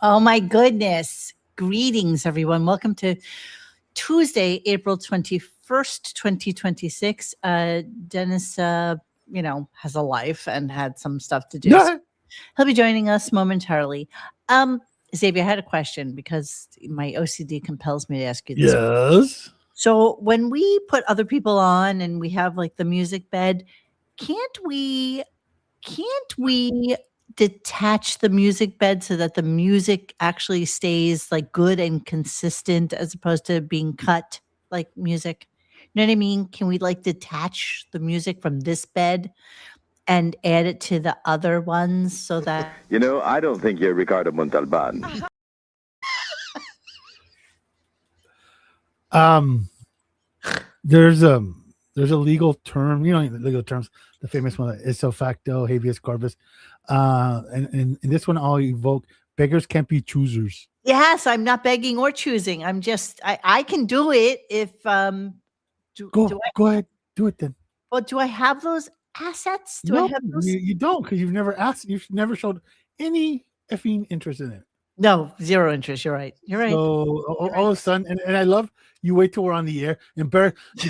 Oh my goodness. Greetings, everyone. Welcome to Tuesday, April 21st, 2026. Dennis, has a life and had some stuff to do. So he'll be joining us momentarily. Xavier, I had a question because my OCD compels me to ask you this. Yes. So when we put other people on and we have like the music bed, can't we detach the music bed so that the music actually stays like good and consistent as opposed to being cut like music? You know what I mean? Can we like detach the music from this bed and add it to the other ones so that I don't think you're Ricardo Montalban. There's a legal term, the legal terms, the famous one, ipso facto, habeas corpus. And this one I'll evoke, beggars can't be choosers. Yes, I'm not begging or choosing. I'm just I can do it if Go ahead, do it then. Well, do I have those assets? I have those? You don't, because you've never asked, you've never showed any effing interest in it. No, zero interest. You're right. So all of a sudden, and I love you wait till we're on the air. You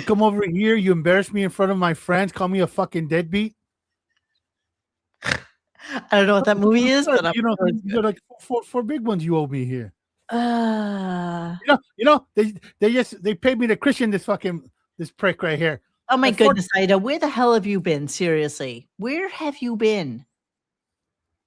come over here, you embarrass me in front of my friends, call me a fucking deadbeat. I don't know what that movie is, but you're like four big ones you owe me here. They paid me to Christian this prick right here. Oh my goodness, Ida, where the hell have you been? Seriously, where have you been?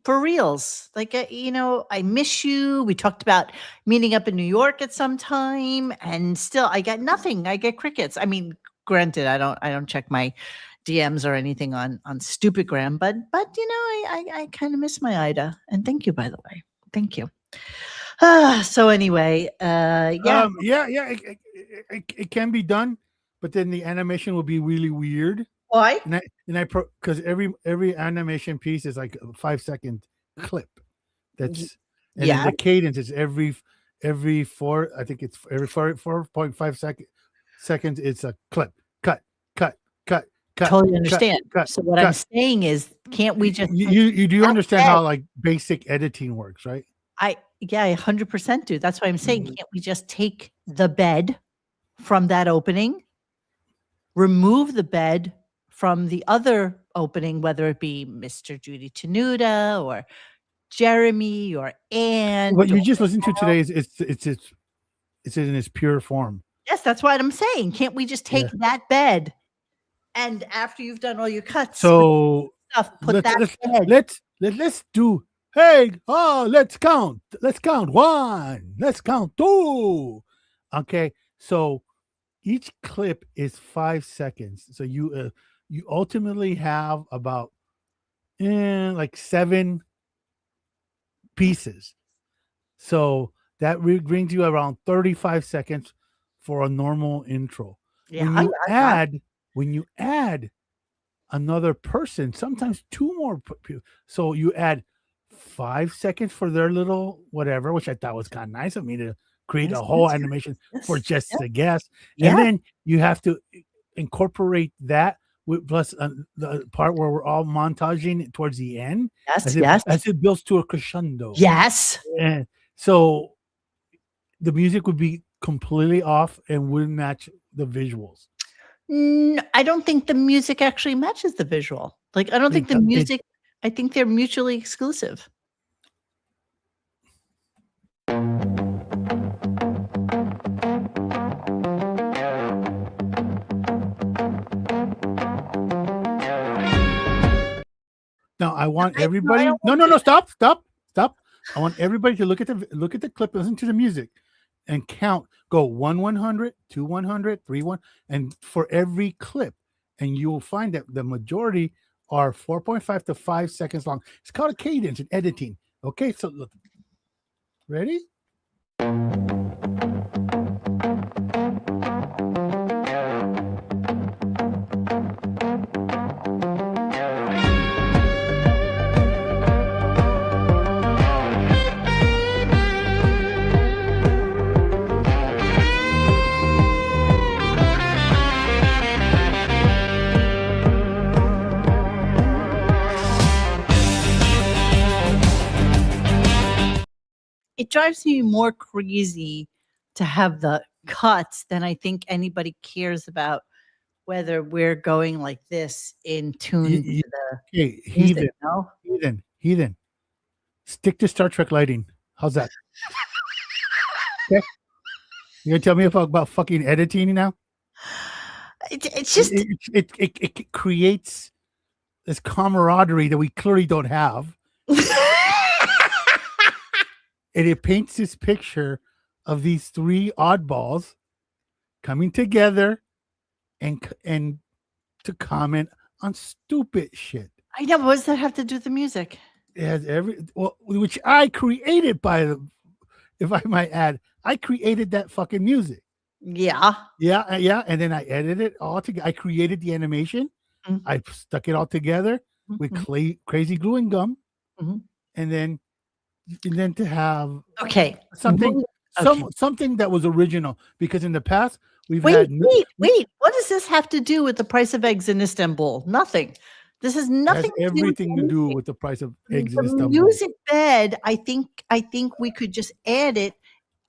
For reals, like I miss you. We talked about meeting up in New York at some time, and still, I get nothing. I get crickets. I mean, granted, I don't check my DMs or anything on Stupidgram, but I kind of miss my Ida. And thank you, by the way. Thank you. So anyway, it can be done, but then the animation will be really weird. Why? Because every animation piece is like a 5-second clip. Then the cadence is every 4.5 seconds. It's a clip. Cut. Totally understand. So what I'm saying is, can't we just you do understand how like basic editing works, right? I 100% do. That's why I'm saying, can't we just take the bed from that opening, remove the bed from the other opening, whether it be Mr. Judy Tenuta or Jeremy or Ann. What you just listened to today is it's in its pure form. Yes, that's what I'm saying. Can't we just take that bed and after you've done all your cuts, so let's do. Hey, let's count. Let's count 1. Let's count 2. Okay, so each clip is 5 seconds. So you ultimately have about 7 pieces. So that brings you around 35 seconds for a normal intro. Yeah, when you add another person, sometimes 2 more people. So you add 5 seconds for their little whatever, which I thought was kind of nice of me to create a whole animation for just the guest. And then you have to incorporate that with plus the part where we're all montaging towards the end. As it builds to a crescendo. Yes. And so the music would be completely off and wouldn't match the visuals. No, I don't think the music actually matches the visual. Like, I don't think the music, I think they're mutually exclusive. Now I want everybody. No! Stop! I want everybody to look at the clip, listen to the music, and count. Go 1 100, 2 100, 3 1, and for every clip, and you will find that the majority are 4.5 to 5 seconds long. It's called a cadence in editing. Okay, so look. Ready? it drives me more crazy to have the cuts than I think anybody cares about whether we're going like this in tune to the Okay, music, no? heathen. Stick to Star Trek lighting. How's that? Okay. You gonna tell me about fucking editing now? It's just It creates this camaraderie that we clearly don't have. And it paints this picture of these three oddballs coming together and to comment on stupid shit. I know, but what does that have to do with the music? It has which I created if I might add, I created that fucking music. Yeah. Yeah, and then I edited it all together. I created the animation. Mm-hmm. I stuck it all together with crazy glue and gum, and then to have something that was original, because in the past we've had wait. What does this have to do with the price of eggs in Istanbul? Nothing. This has nothing. It has everything to do with the price of eggs in Istanbul. Music bed. I think we could just add it.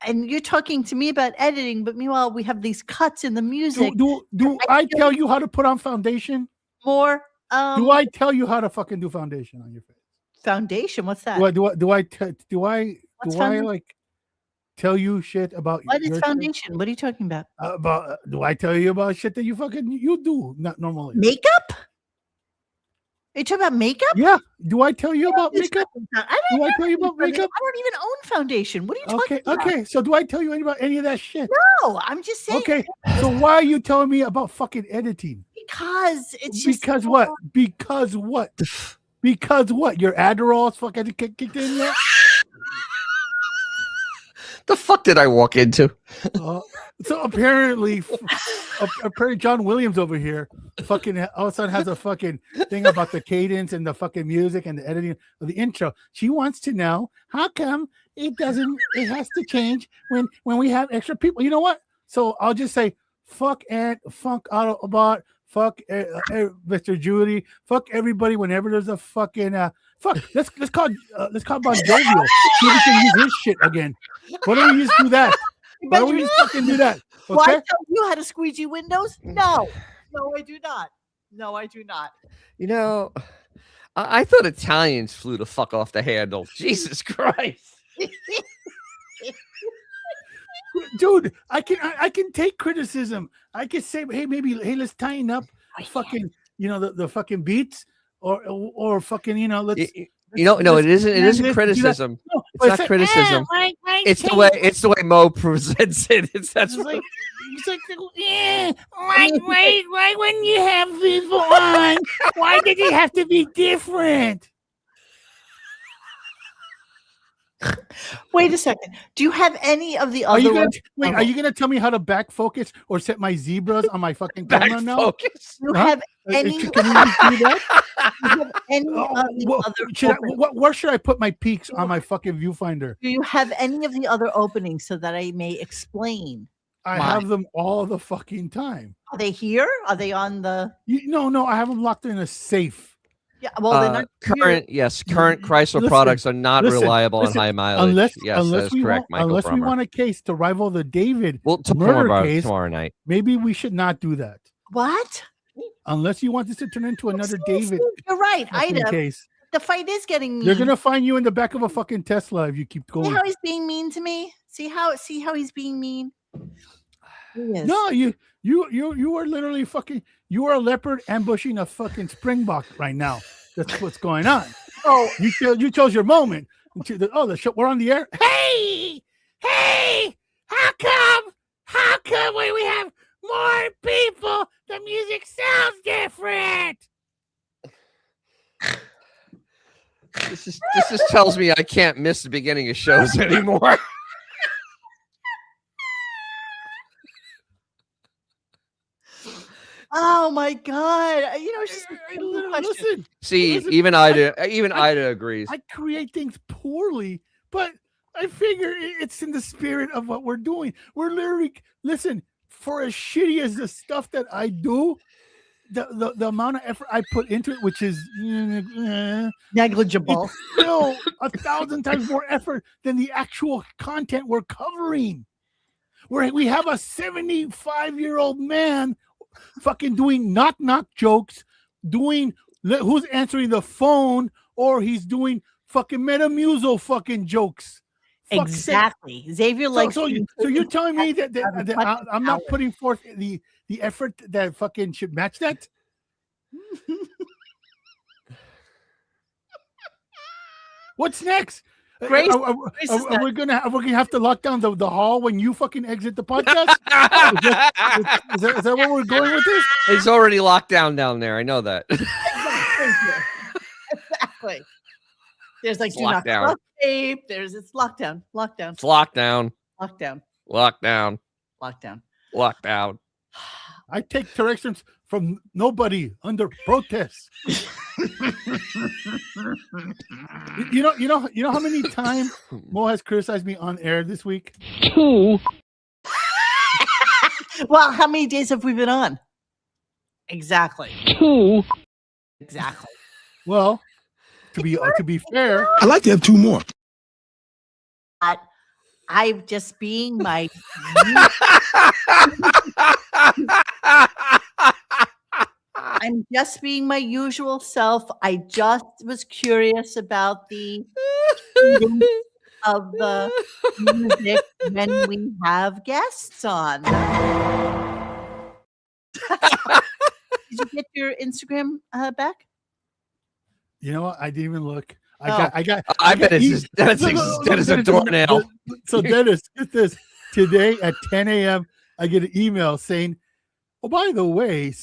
And you're talking to me about editing, but meanwhile we have these cuts in the music. Do I tell you how to put on foundation? More. Do I tell you how to fucking do foundation on your face? Foundation? What's that? Do I like tell you shit about what is foundation? Shit? What are you talking about? Do I tell you about shit that you do not normally? Makeup? Are you talking about makeup? Yeah. Do I tell you about makeup? I tell you about makeup? I don't even own foundation. What are you talking about? Okay. So do I tell you about any of that shit? No, I'm just saying. Okay. So why are you telling me about fucking editing? Because it's just what? Because what? Because what? Your Adderall's fucking kicked in yet? The fuck did I walk into? So apparently John Williams over here fucking all of a sudden has a fucking thing about the cadence and the fucking music and the editing of the intro. She wants to know how come it has to change when we have extra people. You know what? So I'll just say fuck Funk Autobot, fuck Mr. Judy, fuck everybody whenever there's a fucking fuck. Let's call Bon Jovial. See if we can use his shit again. Why don't we just do that? Why don't we just fucking do that? Okay? Well, I tell you how to squeegee windows? No, I do not. No, I do not. You know, I thought Italians flew the fuck off the handle. Jesus Christ. Dude, I can take criticism. I can say, hey, let's tighten up fucking, the fucking beats or fucking, let's. No, it isn't. It isn't criticism. No, it's not criticism. It's the way Mo presents it. Why wouldn't you have people on? Why did it have to be different? Wait a second. Do you have any of the other ones? Are you gonna tell me how to back focus or set my zebras on my fucking camera now? Focus? You have any? Can you do that? You have any of the other? Where should I put my peaks on my fucking viewfinder? Do you have any of the other openings so that I may explain? I have them all the fucking time. Are they here? Are they on the? No. I have them locked in a safe. Yeah, well, they're not current Chrysler products are not reliable on high mileage. Unless we want a case to rival the David tomorrow night. Maybe we should not do that. What? Unless you want this to turn into another David. You're right, Ida. Case. The fight is getting mean. They're gonna find you in the back of a fucking Tesla if you keep going. See how he's being mean to me? See how he's being mean? No, you are literally fucking. You are a leopard ambushing a fucking springbok right now. That's what's going on. Oh, you chose your moment. The show. We're on the air. Hey, how come when we have more people, the music sounds different? This just tells me I can't miss the beginning of shows anymore. Oh my God! It's just listen. See, even Ida agrees. I create things poorly, but I figure it's in the spirit of what we're doing. We're literally for as shitty as the stuff that I do. the amount of effort I put into it, which is negligible, it's still 1,000 times more effort than the actual content we're covering. Where we have a 75-year-old man fucking doing knock jokes, doing who's answering the phone, or he's doing fucking Metamucil fucking jokes. Exactly. Xavier so you're telling me that I'm not putting forth the effort that fucking should match that? What's next? Grace, are we gonna have to lock down the hall when you fucking exit the podcast? Is that where we're going with this? It's already locked down there. I know that. Exactly. There's like it's do not cross tape. It's lockdown. It's lockdown. Lockdown. I take directions from nobody under protest. You know how many times Mo has criticized me on air this week? 2. Well, how many days have we been on? Exactly. 2. Exactly. Well, to be fair, I'd like to have 2 more. I'm just being my usual self. I just was curious about the of the music when we have guests on. Did you get your Instagram back? You know what? I didn't even look. I bet that is a doornail. So Dennis, get this. Today at 10 a.m., I get an email saying, "Oh, by the way,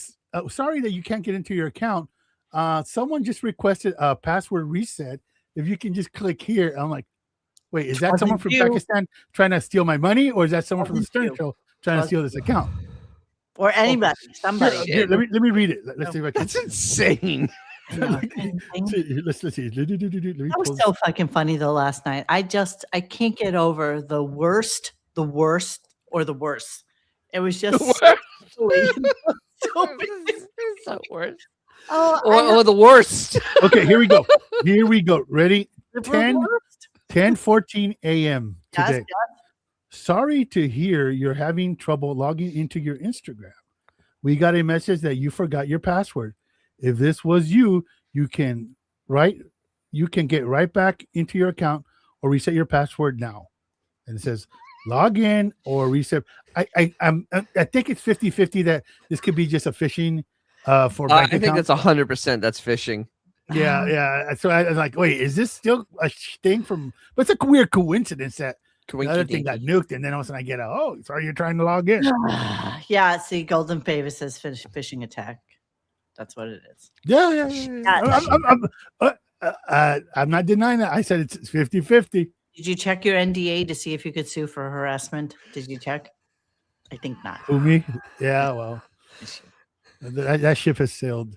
sorry that you can't get into your account. Someone just requested a password reset. If you can just click here." I'm like, "Wait, is that someone from Pakistan trying to steal my money, or is that someone from the Stern Show trying to steal this account?" Or anybody, somebody. Here, let me read it. Let's see if I can. That's insane. Let's see. That was so fucking funny though last night. I can't get over the worst, or the worst. It was just so worst. Oh, the worst. Okay, here we go. Ready? 10:14 a.m. today. Yes. Sorry to hear you're having trouble logging into your Instagram. We got a message that you forgot your password. If this was you can get right back into your account or reset your password now. And it says log in or reset. I think it's 50-50 that this could be just a phishing for bank account. I think that's 100% that's phishing. Yeah. So I was like, wait, is this still a thing from? But it's a weird coincidence that the other thing got nuked, and then all of a sudden I get sorry, you're trying to log in. Yeah, see, Golden Favor says phishing attack. That's what it is. Yeah. I'm not denying that. I said it's 50-50. Did you check your NDA to see if you could sue for harassment? Did you check? I think not. Who, me? Yeah, well, that ship has sailed.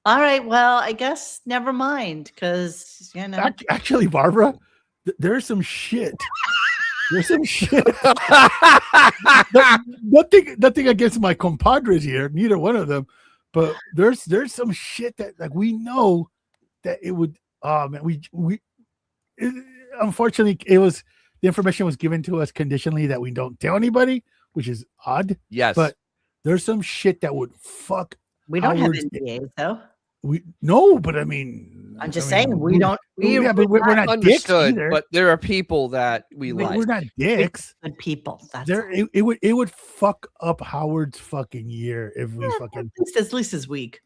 All right. Well, I guess never mind, because Actually, Barbara, there's some shit. There's some shit. Nothing against my compadres here, neither one of them. But there's some shit that we know that it would. Unfortunately, the information was given to us conditionally that we don't tell anybody, which is odd. Yes, but there's some shit that would fuck. We don't have NDAs though. But I mean, I'm just saying we don't. We're not dicks either. But there are people that we like. We're not dicks. Good people. That's it would fuck up Howard's fucking year if we fucking at least his week.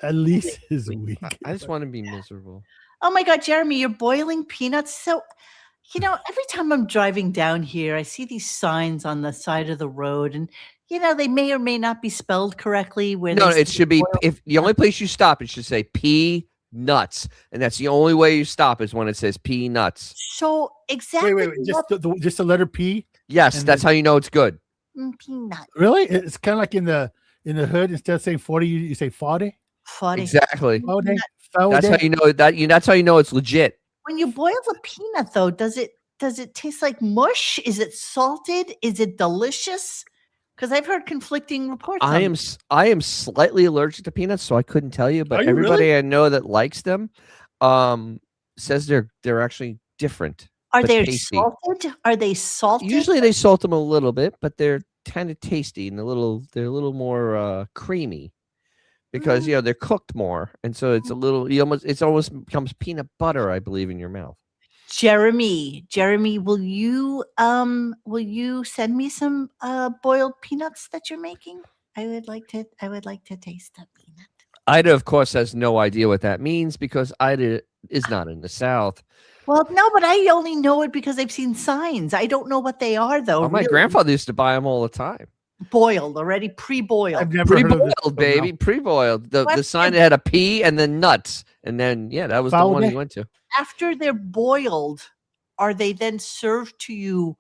At least his week. I just want to be miserable. Oh my God, Jeremy, you're boiling peanuts. So, every time I'm driving down here, I see these signs on the side of the road, and they may or may not be spelled correctly. It should be. If the only place you stop, it should say pea nuts, and that's the only way you stop is when it says pea nuts. So exactly. Wait. Just the letter P. Yes, that's how you know it's good. Peanut. Really? It's kind of like in the hood. Instead of saying 40, you say 40. 40. Exactly. 40. That's how you know that. That's how you know it's legit. When you boil a peanut, though, does it taste like mush? Is it salted? Is it delicious? Because I've heard conflicting reports. I am slightly allergic to peanuts, so I couldn't tell you. But everybody really? I know that likes them says they're actually different. Are but they tasty. salted? Are they salted? Usually they salt them a little bit, but they're kind of tasty and they're a little more creamy because they're cooked more, and so it's a little it almost becomes peanut butter, I believe, in your mouth. Jeremy, will you send me some boiled peanuts that you're making? I would like to taste that peanut. Ida, of course, has no idea what that means because Ida is not in the South. Well, no, but I only know it because I've seen signs. I don't know what they are, though. Oh, my grandfather used to buy them all the time. Boiled already, pre-boiled. I've never heard of this Pre-boiled, baby, pre-boiled. The sign that had a P and then nuts, and then that was the one he went to. After they're boiled, are they then served to you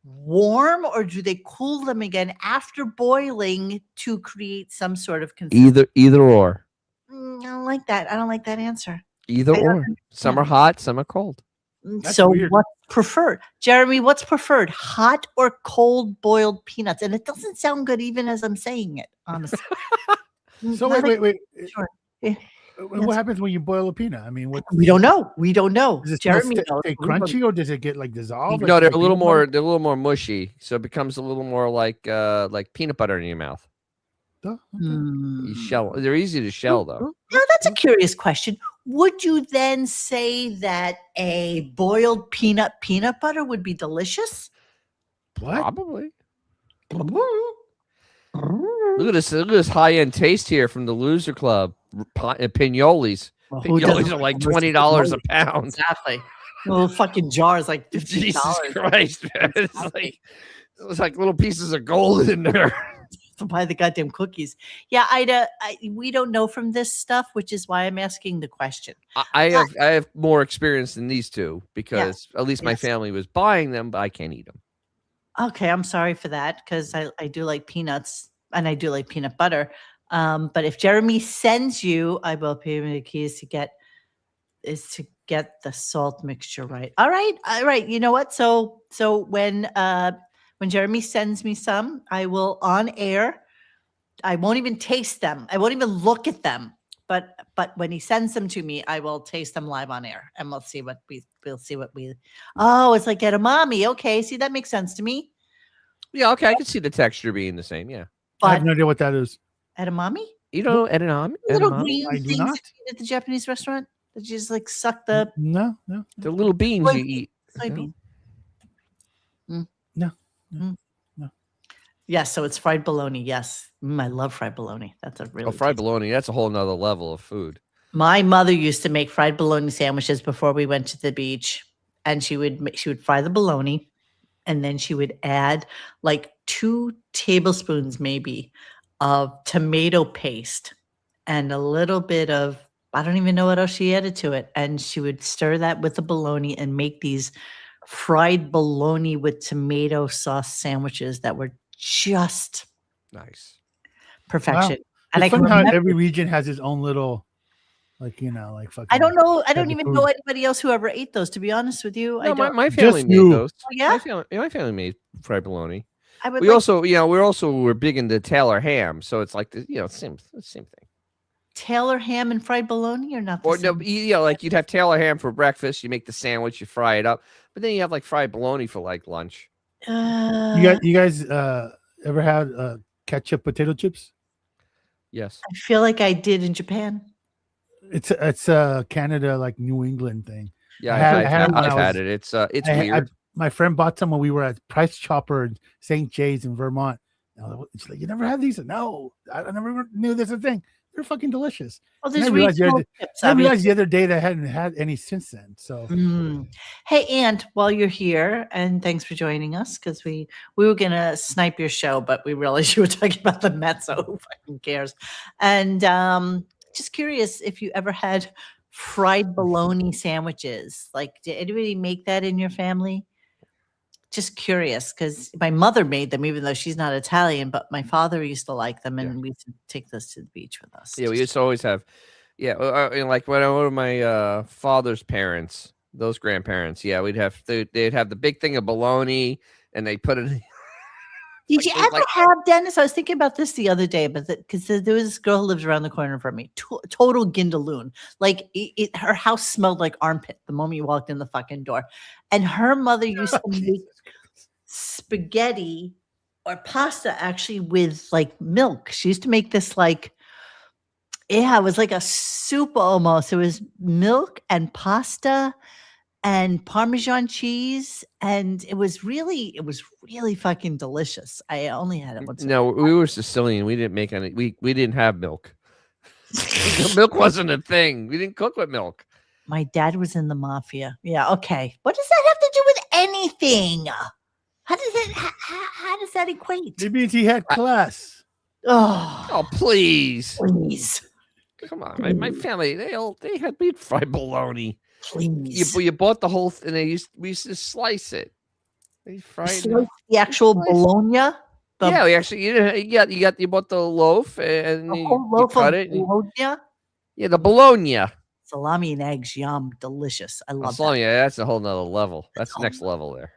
warm, or do they cool them again after boiling to create some sort of consistency? Either or. I don't like that. I don't like that answer. Either or. Some are hot, some are cold. That's so weird. what's preferred? Jeremy, what's preferred? Hot or cold boiled peanuts? And it doesn't sound good even as I'm saying it, honestly. So wait. Sure. What happens when you boil a peanut? I mean, we don't know. We don't know. Does it Jeremy knows. stay crunchy, or does it get like dissolved? No, they're a little more mushy, so it becomes a little more like peanut butter in your mouth. You shell. They're easy to shell, though. Now that's a curious question. Would you then say that a boiled peanut butter would be delicious? What? Probably. Look at this high-end taste here from the Loser Club. Pinolis. Well, Pinolis are like $20 a pound. Exactly. Little fucking jars like $15. Jesus Christ, man. It's like little pieces of gold in there. To buy the goddamn cookies. Yeah, Ida, we don't know from this stuff, which is why I'm asking the question. I have more experience than these two because at least my family was buying them, but I can't eat them. Okay, I'm sorry for that because I do like peanuts and I do like peanut butter. But if Jeremy sends you, I will pay him the keys to get the salt mixture right. All right. You know what? So when Jeremy sends me some, I will on air. I won't even taste them. I won't even look at them. But when he sends them to me, I will taste them live on air, and we'll see what we. Oh, it's like edamame. Okay, see that makes sense to me. Yeah, okay, I can see the texture being the same. Yeah, I have no idea what that is. Edamame? You know edamame? Little Edamame? green I do things not. at the Japanese restaurant that you just like suck the No. The little beans you eat. soybean. No. Yes, so it's fried bologna. Yes, I love fried bologna. That's a really fried tasty. bologna. That's a whole nother level of food. My mother used to make fried bologna sandwiches before we went to the beach, and she would fry the bologna, and then she would add like 2 tablespoons maybe of tomato paste and a little bit of, I don't even know what else she added to it, and she would stir that with the bologna and make these fried bologna with tomato sauce sandwiches that were just Nice. perfection. Wow. And It's I can funny how remember, every region has its own little, like fucking. I don't know. I don't the even food. know anybody else who ever ate those. To be honest with you, I No, don't. my family Just made you. those. Oh, yeah? My family made fried bologna. I would We like also, we're big into Taylor ham, so it's like the, same thing. Taylor ham and fried bologna, or not? The Or no, same? like you'd have Taylor ham for breakfast. You make the sandwich, you fry it up, but then you have like fried bologna for like lunch. You guys ever had ketchup potato chips? Yes. I feel like I did in Japan. It's Canada, like New England thing. Yeah, I've had it. It's weird. My friend bought some when we were at Price Chopper in St. Jay's in Vermont. It's like, you never had these? No, I never knew this was a thing. They're fucking delicious. Well, And there's I realized regional chips, I realized obviously. the other day that I hadn't had any since then. So Hey, Ant, while you're here, and thanks for joining us, because we were gonna snipe your show, but we realized you were talking about the Mets, so who fucking cares? And just curious if you ever had fried bologna sandwiches. Like, did anybody make that in your family? Just curious, because my mother made them, even though she's not Italian, but my father used to like them, and we used to take those to the beach with us. Yeah, we used to always have. Yeah, like when I went to my father's parents, those grandparents. Yeah, they'd have the big thing of bologna, and they put it. Did you ever have, Dennis? I was thinking about this the other day, but because there was this girl who lives around the corner from me, total Gindaloon. Like her house smelled like armpit the moment you walked in the fucking door, and her mother used to make spaghetti or pasta actually with like milk. She used to make this like, it was like a soup almost. It was milk and pasta and Parmesan cheese, and it was really fucking delicious. I only had it once. No, we were Sicilian. We didn't make any. We didn't have milk. Milk wasn't a thing. We didn't cook with milk. My dad was in the mafia. Yeah. Okay. What does that have to do with anything? How does that equate? It means he had class. Oh, please. Please. Come on, my family. They had meat fried bologna. Please. You bought the whole thing. We used to slice it. They fried the actual bologna. Yeah, we actually you bought the loaf and you cut it. Bologna. Yeah, the bologna. Salami and eggs, yum, delicious. I love salami. that. Yeah, that's a whole nother level. That's next level there.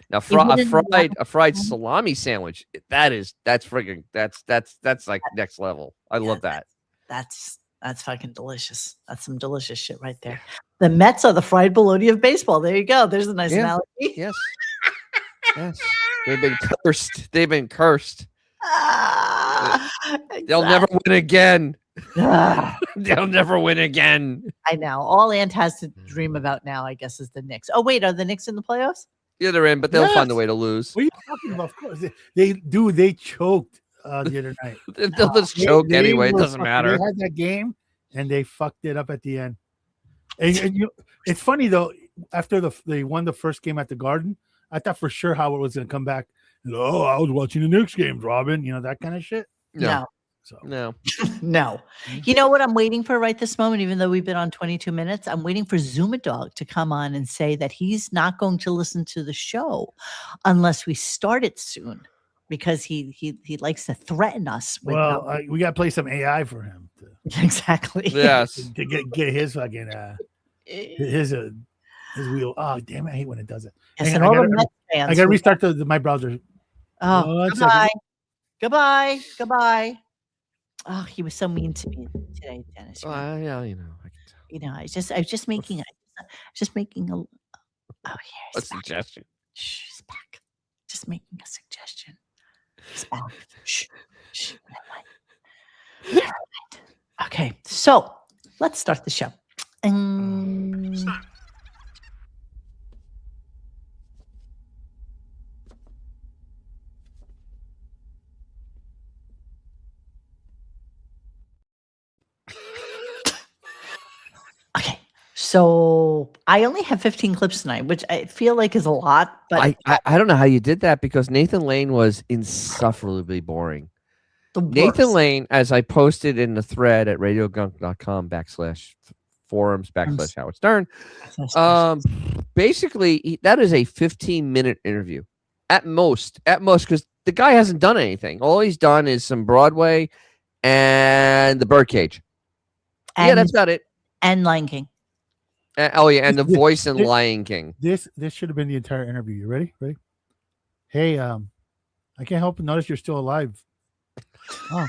Now, a fried salami sandwich. That's like next level. I love that. That's fucking delicious. That's some delicious shit right there. The Mets are the fried bologna of baseball. There you go. There's a nice analogy. Yes. Yes. They've been cursed. They'll never win again. They'll never win again. I know. All Ant has to dream about now, I guess, is the Knicks. Oh, wait. Are the Knicks in the playoffs? Yeah, they're in, but they'll find a way to lose. What are you talking about? Of course. They choked the other night. They'll just choke anyway. It doesn't matter. They had that game, and they fucked it up at the end. And it's funny, though. After they won the first game at the Garden, I thought for sure Howard was going to come back. Oh, I was watching the Knicks games, Robin. You know, that kind of shit. No. So. No. No. You know what I'm waiting for right this moment, even though we've been on 22 minutes? I'm waiting for Zumadog to come on and say that he's not going to listen to the show unless we start it soon, because he likes to threaten us. We got to play some AI for him. Exactly. Yes. To get his fucking his wheel. Oh, damn it. I hate when it does it. Yes, and all the Mets fans. I got to restart my browser. Oh, goodbye. Oh, he was so mean to me today, Dennis. Yeah, you know. I can tell. You know, I was just making a. Oh, here. A suggestion. Shh, he's back. Just making a suggestion. He's back. Shh. All right. Okay, so let's start the show. Start. Okay, so I only have 15 clips tonight, which I feel like is a lot. But I don't know how you did that, because Nathan Lane was insufferably boring. Nathan Lane, as I posted in the thread at radiogunk.com/forums/Howard Stern, basically that is a 15-minute interview at most, because the guy hasn't done anything. All he's done is some Broadway and the Birdcage. Yeah, that's about it. And Lion King. And the voice in Lion King. This should have been the entire interview. You ready? Hey, I can't help but notice you're still alive. Oh.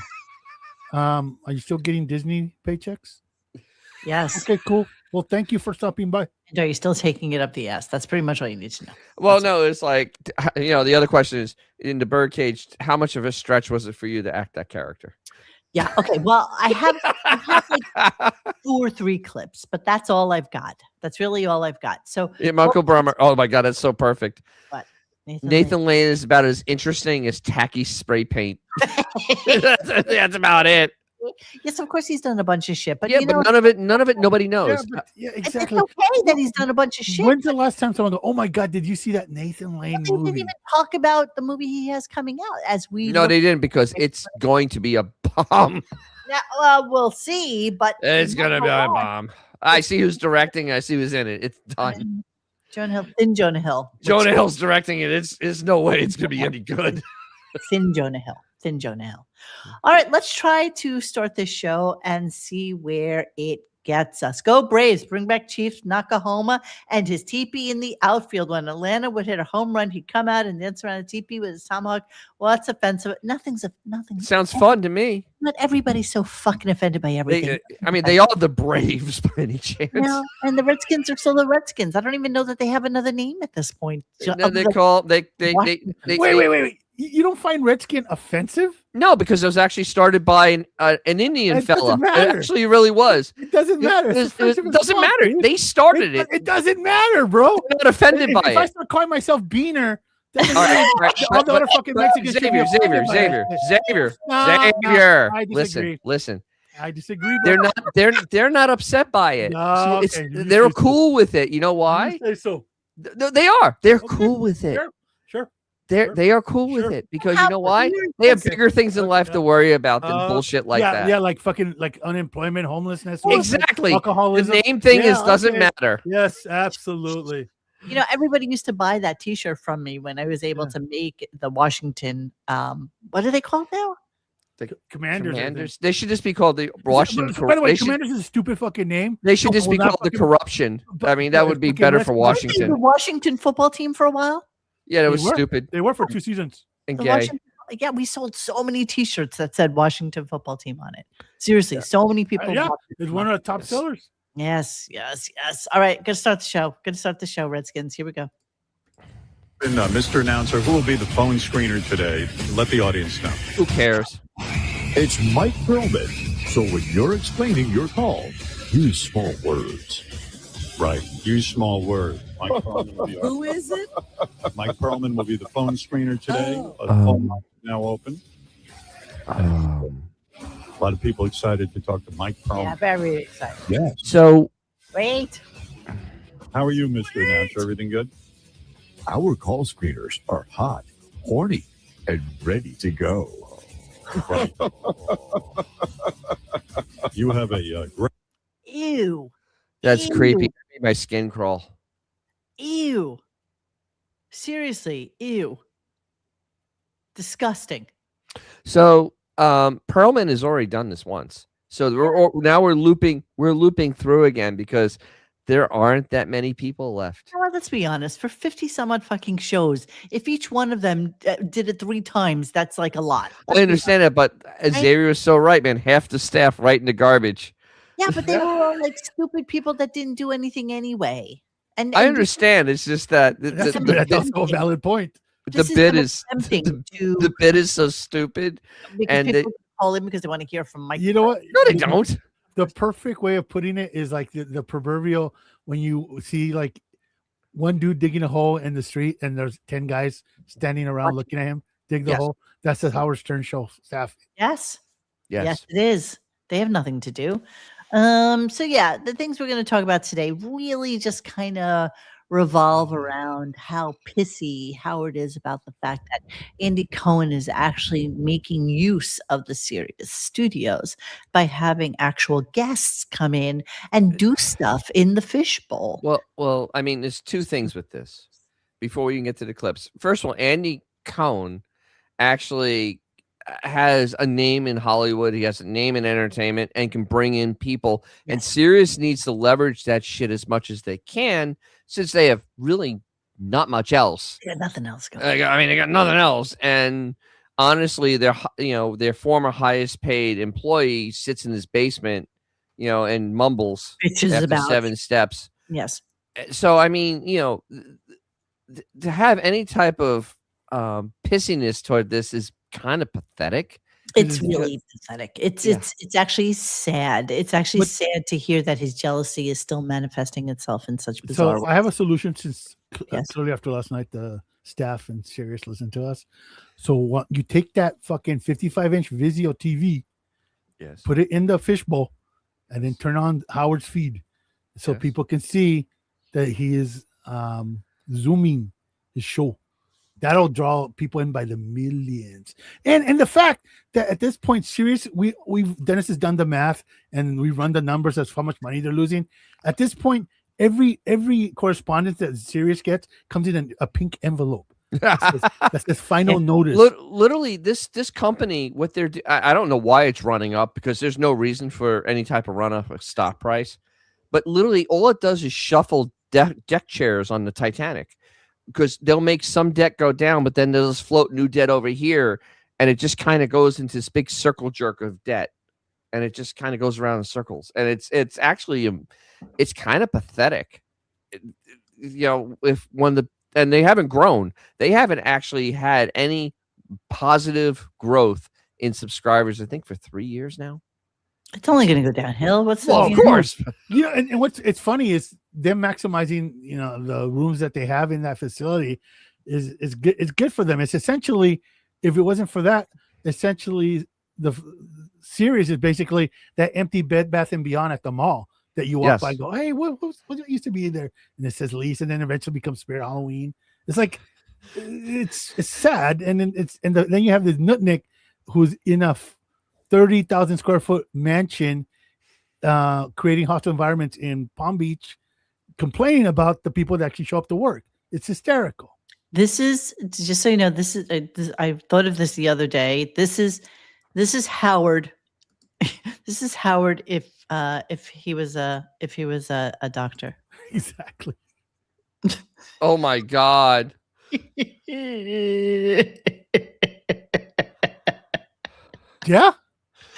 Are you still getting Disney paychecks? Yes. Okay, cool. Well, thank you for stopping by. And are you still taking it up the ass? That's pretty much all you need to know. Well, no, it's like, the other question is, in the Birdcage, how much of a stretch was it for you to act that character? Yeah. Okay. Well, I have like 2 or 3 clips, but that's all I've got. That's really all I've got. So Michael Brummer. Oh my God, that's so perfect. What? Nathan Lane is about as interesting as tacky spray paint. That's about it. Yes, of course he's done a bunch of shit, but but none of it nobody knows. Yeah, exactly. It's okay that he's done a bunch of shit. When's the last time someone go, "Oh my God, did you see that Nathan Lane movie?" They didn't even talk about the movie he has coming out No, they didn't, because it's going to be a bomb. Yeah, we'll see, but it's gonna be a bomb. I see who's directing. I see who's in it. It's done. Jonah Hill. Jonah Hill's directing it. It's no way it's gonna be any good. Thin Jonah Hill. All right, let's try to start this show and see where it gets us. Go Braves. Bring back Chief Nakahoma and his teepee in the outfield. When Atlanta would hit a home run, he'd come out and dance around a teepee with his tomahawk. Well, that's offensive. Nothing. Sounds fun to me. Not everybody's so fucking offended by everything. They are the Braves by any chance. No, and the Redskins are still the Redskins. I don't even know that they have another name at this point. No, they call they Wait. You don't find Redskin offensive? No, because it was actually started by an Indian fella. It actually really was. It doesn't matter. It doesn't matter. They started it. It doesn't matter, bro. I'm not offended by it. If I start calling myself Beaner, all right. all the other fucking Mexicans. Xavier. I disagree. Listen. I disagree. Bro. They're not upset by it. No, they're cool with it. You know why? Say so. They are. They're cool with it. Sure. They are cool with it because you know why? They have bigger things in life to worry about than bullshit like that. Yeah, like fucking like unemployment, homelessness. Exactly. Alcoholism. The name thing doesn't matter. Yes, absolutely. You know, everybody used to buy that T-shirt from me when I was able to make the Washington. What are they called now? The Commanders. They should just be called the Washington. By the way, Commanders is a stupid fucking name. They should just be called the Corruption. I mean, that would be better for Washington. The Washington football team for a while. Yeah, that was stupid. They were for 2 seasons. And gay. Yeah, we sold so many T-shirts that said Washington football team on it. Seriously, so many people. It's one of the top sellers. Yes. All right, gonna start the show. Redskins. Here we go. And Mr. Announcer, who will be the phone screener today? Let the audience know. Who cares? It's Mike Perlman. So when you're explaining your call, use small words. Right. Use small words. Mike Perlman will be Who is it? Mike Perlman will be the phone screener today. The phone line is now open. A lot of people excited to talk to Mike Perlman. Yeah, very excited. Yes. So Wait. How are you, Mr. Announcer? Everything good? Our call screeners are hot, horny, and ready to go. Right. You have a great. Ew. that's creepy. It made my skin crawl. Ew. Seriously, ew. Disgusting. So Perlman has already done this once. So now we're looping through again because there aren't that many people left. Well, let's be honest. For 50 some odd fucking shows, if each one of them did it 3 times, that's like a lot. I understand it, but Xavier was so right, man. Half the staff right in the garbage. Yeah, but they were all like stupid people that didn't do anything anyway. And I understand. It's just that That's also a valid point. the bid is so stupid. And people call in because they want to hear from Mike. You know what? No, they don't. The perfect way of putting it is like the proverbial when you see like one dude digging a hole in the street and there's 10 guys standing around looking at him dig the hole. That's the Howard Stern show staff. Yes, it is. They have nothing to do. So yeah, the things we're going to talk about today really just kind of revolve around how pissy Howard is about the fact that Andy Cohen is actually making use of the Sirius studios by having actual guests come in and do stuff in the fishbowl. Well, I mean, there's 2 things with this before we can get to the clips. First of all, Andy Cohen actually has a name in Hollywood. He has a name in entertainment and can bring in people. Yes. And Sirius needs to leverage that shit as much as they can since they have really not much else. They got nothing else going. They got nothing else. And honestly, their former highest paid employee sits in his basement, and mumbles after 7 steps. Yes. So, I mean, to have any type of pissiness toward this is kind of pathetic. It's really pathetic. It's actually sad. It's actually sad to hear that his jealousy is still manifesting itself in such bizarre ways. I have a solution since clearly after last night the staff and Sirius listened to us. So you take that fucking 55-inch Vizio TV, put it in the fishbowl, and then turn on Howard's feed so people can see that he is zooming his show. That'll draw people in by the millions. And the fact that at this point, Sirius, Dennis has done the math and we run the numbers as how much money they're losing. At this point, every correspondence that Sirius gets comes in a pink envelope. That's his final notice. Literally, this company, what they're I don't know why it's running up, because there's no reason for any type of run up of stock price. But literally, all it does is shuffle deck chairs on the Titanic, because they'll make some deck go down, but then they'll just float new debt over here, and it just kind of goes into this big circle jerk of debt, and it just kind of goes around in circles, and it's actually it's kind of pathetic, and they haven't grown. They haven't actually had any positive growth in subscribers, I think, for 3 years now. It's only going to go downhill. What's the of course. And what's it's funny is them maximizing, the rooms that they have in that facility is good. It's good for them. It's essentially, if it wasn't for that, essentially the series is basically that empty Bed Bath and Beyond at the mall that you walk by and go, hey, what used to be there? And it says lease, and then eventually becomes Spirit Halloween. It's like, it's sad. And then then you have this nutnik who's in a 30,000 square foot mansion, creating hostile environments in Palm Beach, complaining about the people that actually show up to work. It's hysterical. This is, just so you know, I thought of this the other day. This is Howard. This is Howard if he was a doctor. Exactly. Oh my God. Yeah.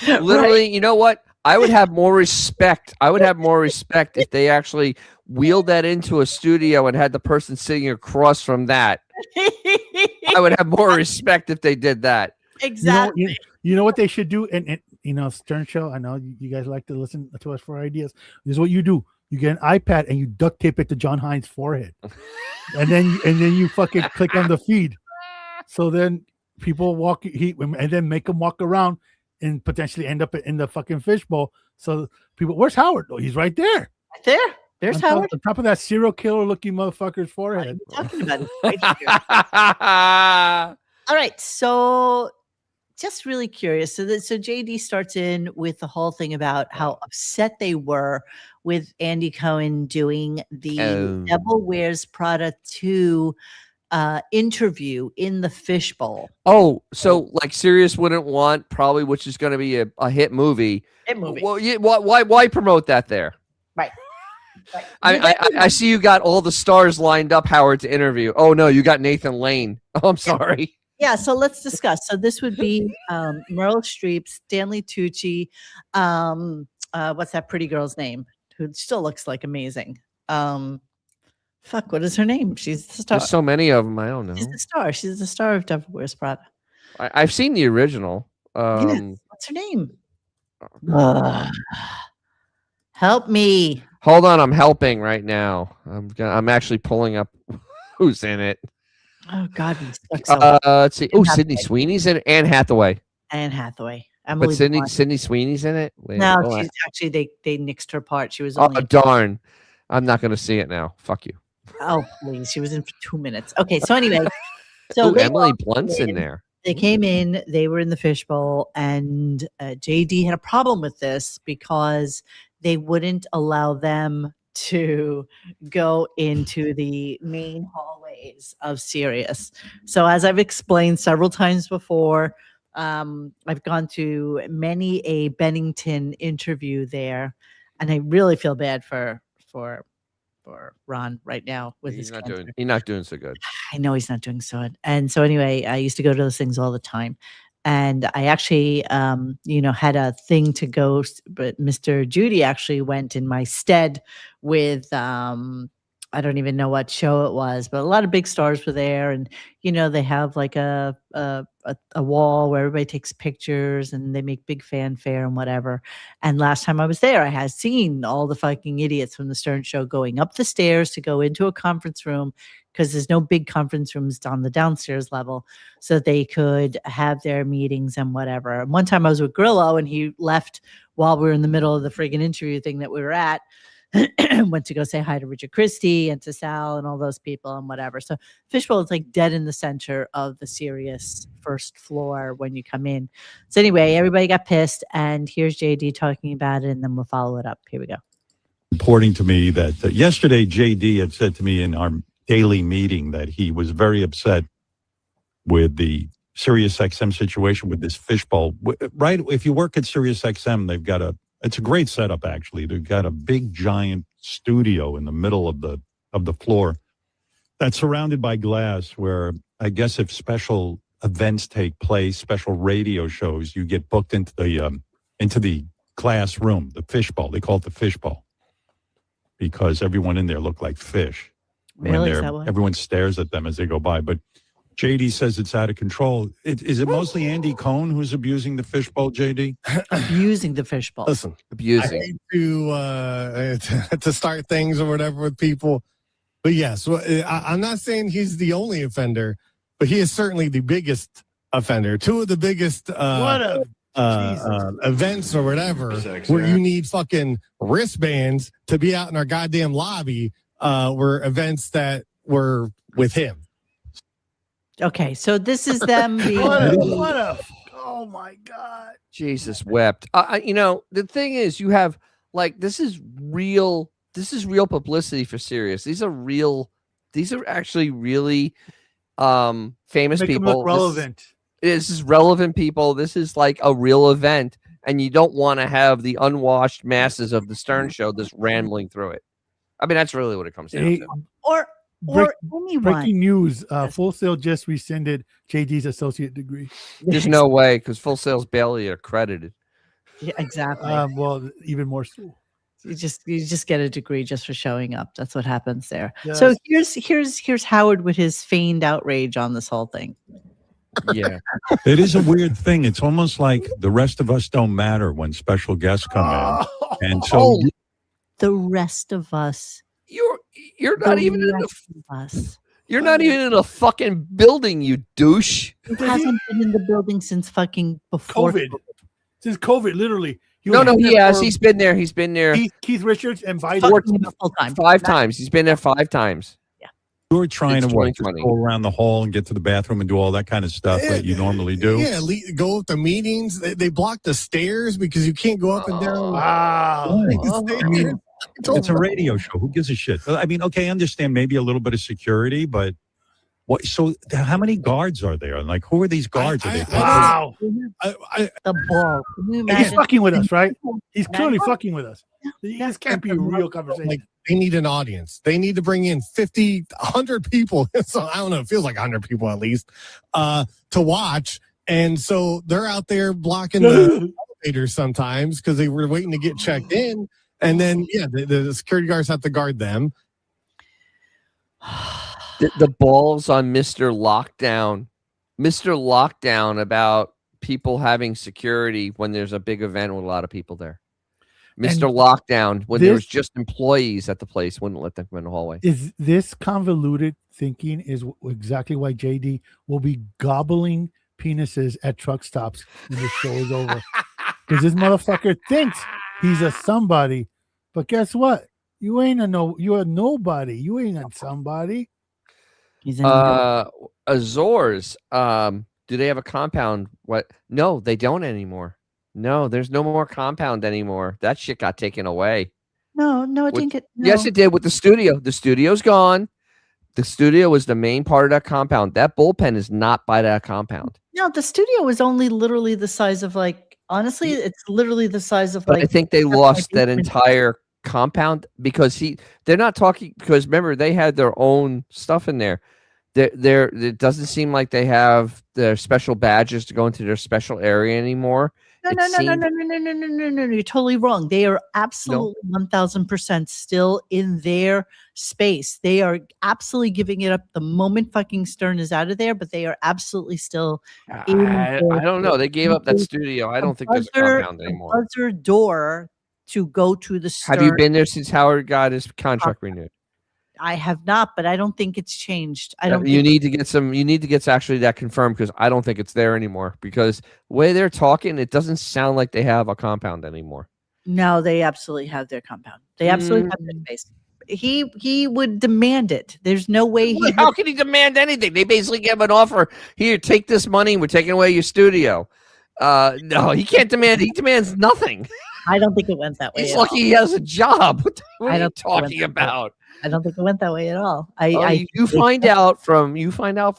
Literally, right. You know what? I would have more respect. If they actually wheeled that into a studio and had the person sitting across from that. I would have more respect if they did that. Exactly. You know what they should do? And Stern Show, I know you guys like to listen to us for ideas. This is what you do. You get an iPad and you duct tape it to John Hines' forehead. and then you fucking click on the feed. So then people and then make them walk around and potentially end up in the fucking fishbowl. So people, where's Howard? Oh, he's right there. Right there. There's Howard. On top of that serial killer looking motherfucker's forehead. Talking about it right here. All right. So just really curious. So JD starts in with the whole thing about how upset they were with Andy Cohen doing the Devil Wears Prada 2 interview in the Fishbowl. Oh, so like Sirius wouldn't want probably, which is going to be a hit movie. Well, why promote that there? Right. I see you got all the stars lined up, Howard, to interview. Oh no, you got Nathan Lane. Oh, I'm sorry. Yeah, so let's discuss. So this would be Meryl Streep, Stanley Tucci, what's that pretty girl's name? Who still looks like amazing. What is her name? She's the star. There's so many of them. I don't know. She's the star. She's the star of Devil Wears Prada. I've seen the original. What's her name? Help me. Hold on, I'm helping right now. I'm actually pulling up who's in it. Oh God, we suck so let's see. Oh, Sydney Sweeney's in it. Anne Hathaway. Emily but Sydney Sweeney's in it. She's actually they nixed her part. She was. Darn! I'm not going to see it now. Fuck you. Oh please, she was in for 2 minutes. Okay, so anyway, so Emily Blunt's in there. They came in. They were in the fishbowl, and JD had a problem with this because they wouldn't allow them to go into the main hallways of Sirius. So as I've explained several times before, I've gone to many a Bennington interview there, and I really feel bad for Ron right now with his cancer. He's not doing so good. I know he's not doing so good. And so anyway, I used to go to those things all the time. And I actually, had a thing to go, but Mr. Judy actually went in my stead with, I don't even know what show it was, but a lot of big stars were there. And, they have like a wall where everybody takes pictures and they make big fanfare and whatever. And last time I was there, I had seen all the fucking idiots from the Stern Show going up the stairs to go into a conference room, because there's no big conference rooms on the downstairs level, so they could have their meetings and whatever. And one time I was with Grillo and he left while we were in the middle of the friggin' interview thing that we were at. Went to go say hi to Richard Christie and to Sal and all those people and whatever. So Fishbowl is like dead in the center of the Sirius first floor when you come in. So anyway, everybody got pissed, and here's JD talking about it, and then we'll follow it up. Here we go. Reporting to me that yesterday JD had said to me in our daily meeting that he was very upset with the SiriusXM situation with this fishbowl. Right? If you work at SiriusXM, they've got it's a great setup, actually. They've got a big, giant studio in the middle of the floor that's surrounded by glass where I guess if special events take place, special radio shows, you get booked into the glass room, the fishbowl. They call it the fishbowl because everyone in there looked like fish. Really? Everyone stares at them as they go by. But JD says it's out of control. Is it mostly Andy Cohen who's abusing the fishbowl, JD? Abusing the fishbowl. Listen, Abusing. I hate to start things or whatever with people, but yes, I'm not saying he's the only offender, but he is certainly the biggest offender. Two of the biggest events or whatever where you need fucking wristbands to be out in our goddamn lobby were events that were with him. Okay, so this is them being. Oh my God. Jesus wept. The thing is, you have this is real publicity for Sirius. These are actually really famous Make them people. look relevant. This is relevant people. This is like a real event, and you don't want to have the unwashed masses of the Stern Show just rambling through it. I mean, that's really what it comes down to. Or anyone. Breaking news: Full Sail just rescinded JD's associate degree. There's no way because Full Sail's barely accredited. Yeah, exactly. Well, even more so. You just get a degree just for showing up. That's what happens there. Yes. So here's Howard with his feigned outrage on this whole thing. Yeah, It is a weird thing. It's almost like the rest of us don't matter when special guests come in. And so The rest of us. you're not even in rest of us. you're not even in a fucking building, you douche. He hasn't been in the building since fucking before COVID. Since COVID, literally. He has. He's been there. He's been there Keith Richards and Biden. Full time. 5 times. He's been there 5 times. you were trying It's to just 2020. go around the hall and get to the bathroom and do all that kind of stuff that you normally do. Yeah, go to meetings. They block the stairs because you can't go up and down. Wow. I mean, it's a radio show. Who gives a shit? I mean, okay, I understand maybe a little bit of security, but what? So, how many guards are there? Like, who are these guards? Wow. The ball. Can you He's imagine? fucking with us, right? He's clearly fucking with us. This can't be a real conversation. Like, they need an audience. They need to bring in 50, 100 people. So I don't know. It feels like 100 people at least to watch. And so they're out there blocking the elevators sometimes because they were waiting to get checked in. And then, the security guards have to guard them. The balls on Mr. Lockdown about people having security when there's a big event with a lot of people there. Mr. Lockdown, when there was just employees at the place, wouldn't let them come in the hallway. Is this convoluted thinking is exactly why JD will be gobbling penises at truck stops when the show is over? Because this motherfucker thinks he's a somebody, but guess what? You ain't you're a nobody. You ain't a somebody. Azores, do they have a compound? What? No, they don't anymore. No, there's no more compound anymore. That shit got taken away. No, it didn't get. No. Yes, it did with the studio. The studio's gone. The studio was the main part of that compound. That bullpen is not by that compound. No, the studio was only literally the size of honestly, it's literally the size of But I think they lost that entire compound because they're not talking because remember they had their own stuff in there. It doesn't seem like they have their special badges to go into their special area anymore. No. You're totally wrong. They are absolutely 1000% still in their space. They are absolutely giving it up the moment fucking Stern is out of there, but they are absolutely still in I don't know. They gave up that studio. I don't think there's a compound anymore. Buzzer door to go to the Stern. Have you been there since Howard got his contract renewed? I have not, but I don't think it's changed. You need to get actually that confirmed because I don't think it's there anymore. Because the way they're talking, it doesn't sound like they have a compound anymore. No, they absolutely have their compound. They absolutely have their space. He would demand it. There's no way How can he demand anything? They basically give an offer. Here, take this money. We're taking away your studio. No, he can't demand. He demands nothing. I don't think it went that way. He's lucky he has a job. What are you I don't talking about? I don't think it went that way at all. You find out from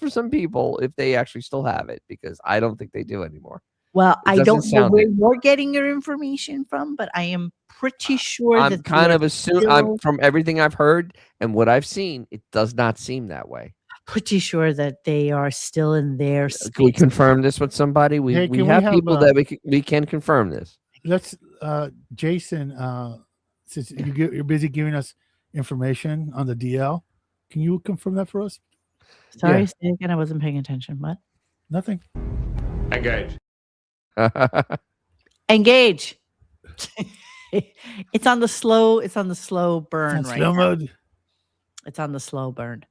some people if they actually still have it, because I don't think they do anymore. Well, I don't know sound where it. you're getting your information from, but I am pretty sure I'm that kind they of are assuming still from everything I've heard and what I've seen, it does not seem that way. pretty sure that they are still in their Can we space. confirm this with somebody? We Hey, can we have have, people that we can confirm this. Let's Jason, since you're busy giving us information on the DL, can you confirm that for us? Sorry, say again, I wasn't paying attention. What? Nothing. Engage. Engage. It's on the slow burn right Slow now. mode. It's on the slow burn.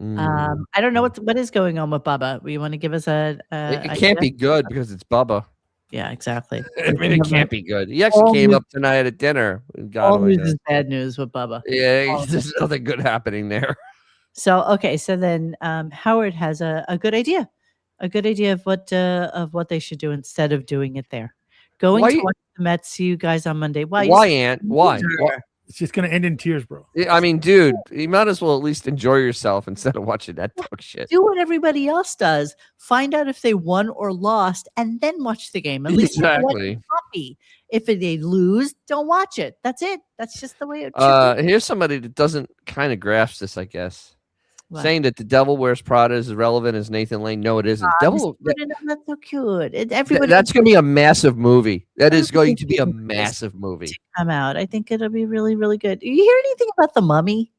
Mm. I don't know what is going on with Bubba. You want to give us It can't be good because it's Bubba. Yeah, exactly. I mean, it can't be good. He actually came up tonight at dinner. All news is bad news with Bubba. Yeah, there's nothing good happening there. So okay, so then Howard has a good idea, of what they should do instead of doing it there. Going to watch the Mets. See you guys on Monday. Why, Aunt? Why? It's just gonna end in tears, bro. I mean, dude, you might as well at least enjoy yourself instead of watching that dog shit. Do what everybody else does. Find out if they won or lost, and then watch the game. At least exactly. Happy. If they lose, don't watch it. That's it. That's just the way it should be. Here's somebody that doesn't kind of grasp this, I guess. What? Saying that The Devil Wears Prada is as relevant as Nathan Lane. No, it isn't. That's so cute. That's going to be a massive movie. That is going to be a massive movie. Come out. I think it'll be really, really good. You hear anything about The Mummy?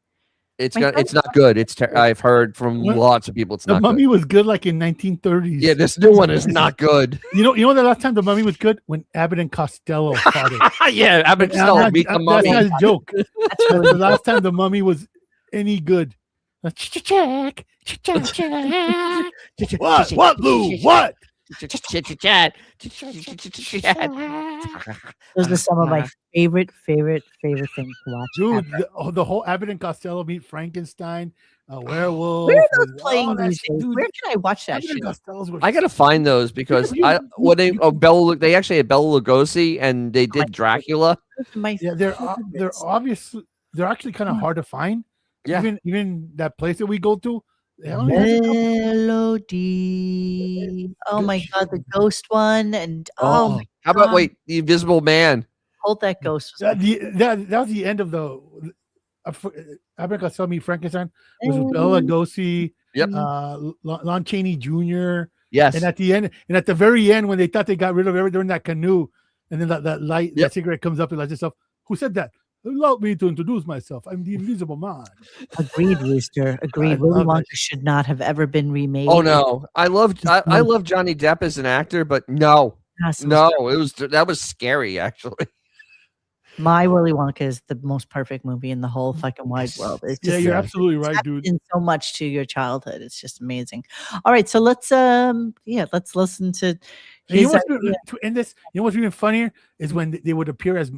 It's not good. I've heard from lots of people. It's not good. The Mummy was good like in 1930s. Yeah, this new one is not good. You know the last time The Mummy was good? When Abbott and Costello fought it. Yeah, Abbott and Costello beat The Mummy. That's not a joke. That's really the last time The Mummy was any good. Check. What, Lou? What? Those are some of my favorite things to watch. Dude, the whole Abbott and Costello meet Frankenstein, Werewolf. Where are those playing these days? Where can I watch that shit? I gotta find those because they actually had Bela Lugosi and they did Dracula. Yeah, they're obviously they're actually kind of hard to find. Yeah, even that place that we go to. Melody. Oh my god, the ghost one, and oh my how about The Invisible Man? Hold that ghost. That was the end of the Abbott and Costello meet Frankenstein. Was with Bela Lugosi, Lon Chaney Jr. Yes, and at the very end, when they thought they got rid of everything in that canoe, and then that light, that cigarette comes up and lights itself. Who said that? Allow me to introduce myself. I'm the Invisible Man. Agreed, Rooster. Agreed. Willy Wonka should not have ever been remade. Oh no, I love Johnny Depp as an actor, but no, that was scary actually. My Willy Wonka is the most perfect movie in the whole fucking wide world. It's just, you're absolutely right, dude. In so much to your childhood, it's just amazing. All right, so let's listen to. You know what's even funnier is when they would appear as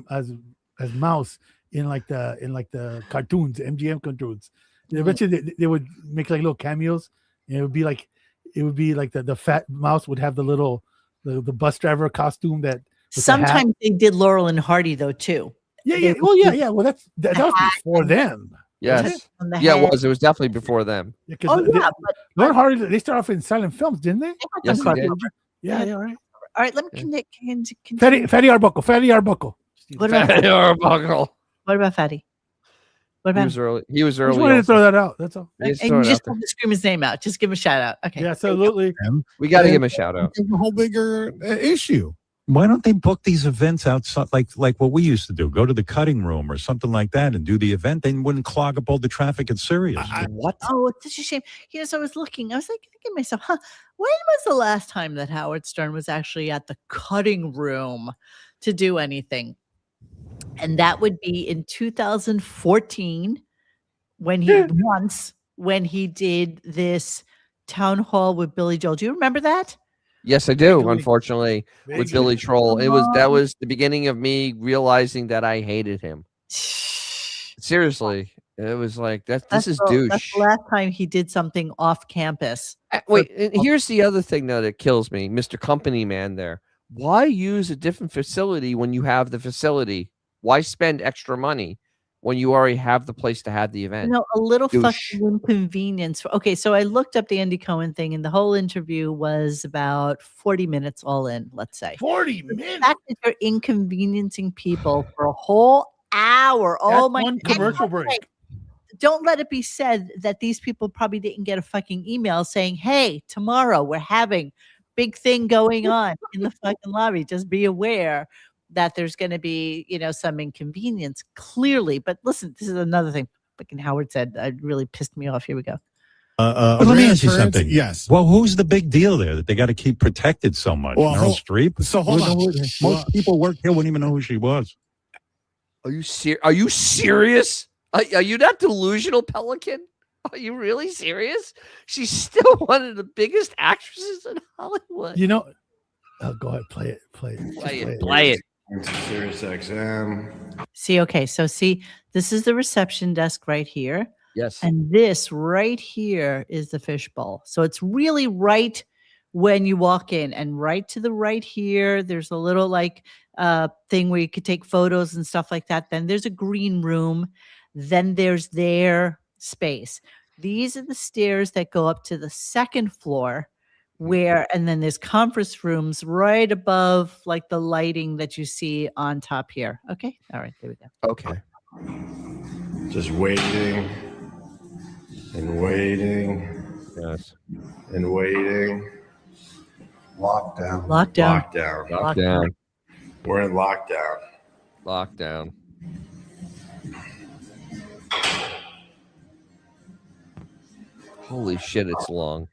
mouse in like the cartoons, MGM cartoons. Eventually they would make like little cameos, and it would be like the fat mouse would have the little the bus driver costume that. Sometimes they did Laurel and Hardy though too. Yeah. Well, yeah. Well, that was before them. Yes. Yeah, it was. It was definitely before them. Yeah, Laurel and Hardy, they started off in silent films, didn't they? Yes, they did. Yeah, right. All right, let me connect. Fatty Arbuckle. What about Fatty Arbuckle? What about Fatty? What about he was early. I just wanted to throw that out. That's all. And you just have to scream his name out. Just give him a shout out. Okay. Yeah, absolutely. We got to give him a shout out. A whole bigger issue. Why don't they book these events outside, like what we used to do? Go to the cutting room or something like that and do the event. They wouldn't clog up all the traffic at Sirius. What? Oh, it's such a shame. So I was looking. I was like thinking to myself, when was the last time that Howard Stern was actually at the cutting room to do anything? And that would be in 2014 when he did this town hall with Billy Joel. Do you remember that? Yes, I do. Unfortunately, with Billy Troll, that was the beginning of me realizing that I hated him. Seriously, it was like this is douche. That's the last time he did something off campus. Wait, here's the other thing though that kills me, Mr. Company Man. There, why use a different facility when you have the facility? Why spend extra money when you already have the place to have the event? A little Douche. fucking inconvenience. Okay, so I looked up the Andy Cohen thing, and the whole interview was about 40 minutes all in, let's say. 40 The minutes. fact that you're inconveniencing people for a whole hour. Oh my one commercial break. Don't let it be said that these people probably didn't get a fucking email saying, hey, tomorrow we're having big thing going on in the fucking lobby. Just be aware that there's going to be, some inconvenience, clearly. But listen, this is another thing fucking Howard said. It really pissed me off. Here we go. Let me ask you something. Yes. Well, who's the big deal there that they got to keep protected so much? Well, Meryl Streep? So hold on. Most people work here wouldn't even know who she was. Are you serious? Are you not delusional, Pelican? Are you really serious? She's still one of the biggest actresses in Hollywood. Go ahead, play it. Play it. SiriusXM. See, this is the reception desk right here. Yes. And this right here is the fishbowl. So it's really right when you walk in, and right to the right here, there's a little thing where you could take photos and stuff like that. Then there's a green room. Then there's their space. These are the stairs that go up to the second floor and then there's conference rooms right above the lighting that you see on top here. Okay. All right. There we go. Okay. Just waiting and waiting. Yes. And waiting. Lockdown. Lockdown. We're in lockdown. Lockdown. Holy shit, it's long.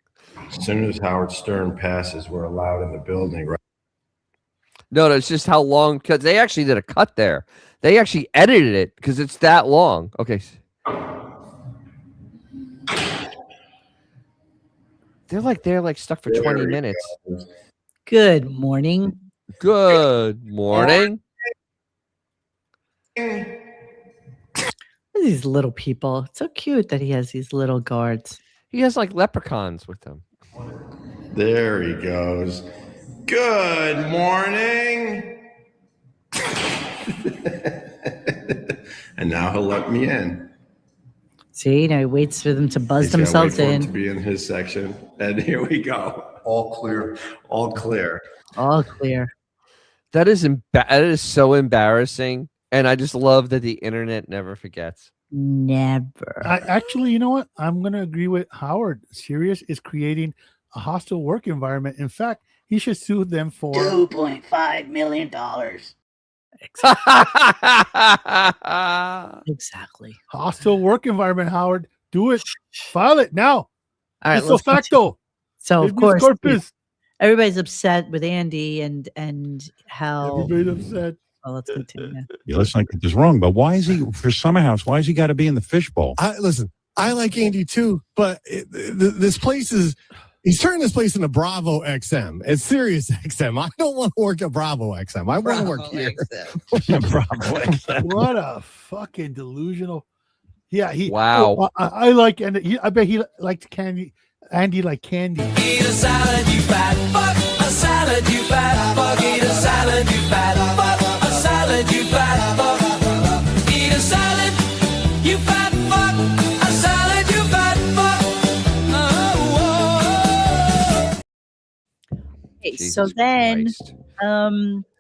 As soon as Howard Stern passes, we're allowed in the building, right? No, it's just how long, because they actually did a cut there. They actually edited it because it's that long. Okay. They're stuck for 20 minutes. Good morning. Good morning. These little people. It's so cute that he has these little guards. He has leprechauns with him. There he goes. Good morning. And now he'll let me in. See, now he waits for them to buzz He's gotta themselves wait for him in. to be in his section. And here we go. All clear. All clear. All clear. That is so embarrassing. And I just love that the internet never forgets. Never. Actually, you know what? I'm going to agree with Howard. Sirius is creating a hostile work environment. In fact, he should sue them for $2.5 million. Exactly. Hostile work environment, Howard. Do it. File it now. All right. Ipso facto. So, of Habeas course, corpus. everybody's upset with Andy and how. Everybody's upset. Well, let's continue. Yeah, let's not get this wrong, but why is he, for Summer House, why has he got to be in the fishbowl? Listen, I like Andy too, but this place he's turning this place into Bravo XM. It's Sirius XM. I don't want to work at Bravo XM. I want to work here. Bravo XM. What a fucking delusional. Yeah, Wow. I like, and I bet he liked candy. Andy like candy. Eat a salad, you fat fuck. A salad, you fat fuck. Eat a salad, you fat fuck. A salad, you fat fuck. Eat a salad, you fat fuck. A salad, you fat fuck. Oh, Okay, Jesus so then, Christ.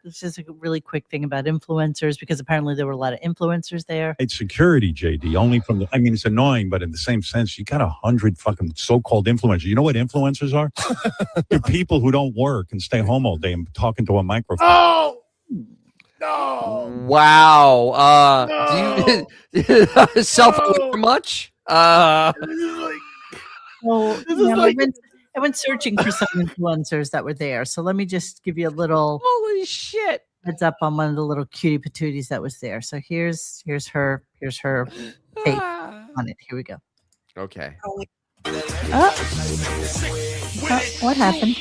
this is a really quick thing about influencers, because apparently there were a lot of influencers there. It's security, JD, only from the, I mean, it's annoying, but in the same sense, you got 100 fucking so-called influencers. You know what influencers are? They're people who don't work and stay home all day and talking to a microphone. Oh! No! Wow. No. Do you self-aware much? So, This is like- I went searching for some influencers that were there. So let me just give you a little Holy shit. heads up on one of the little cutie patooties that was there. So here's her take on it. Here we go. Okay. What happened?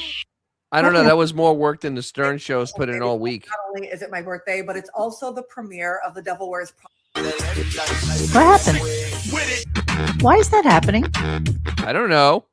I don't know. That was more work than the Stern shows put in all week. Not only is it my birthday, but it's also the premiere of The Devil Wears Prada. What happened? Why is that happening? I don't know.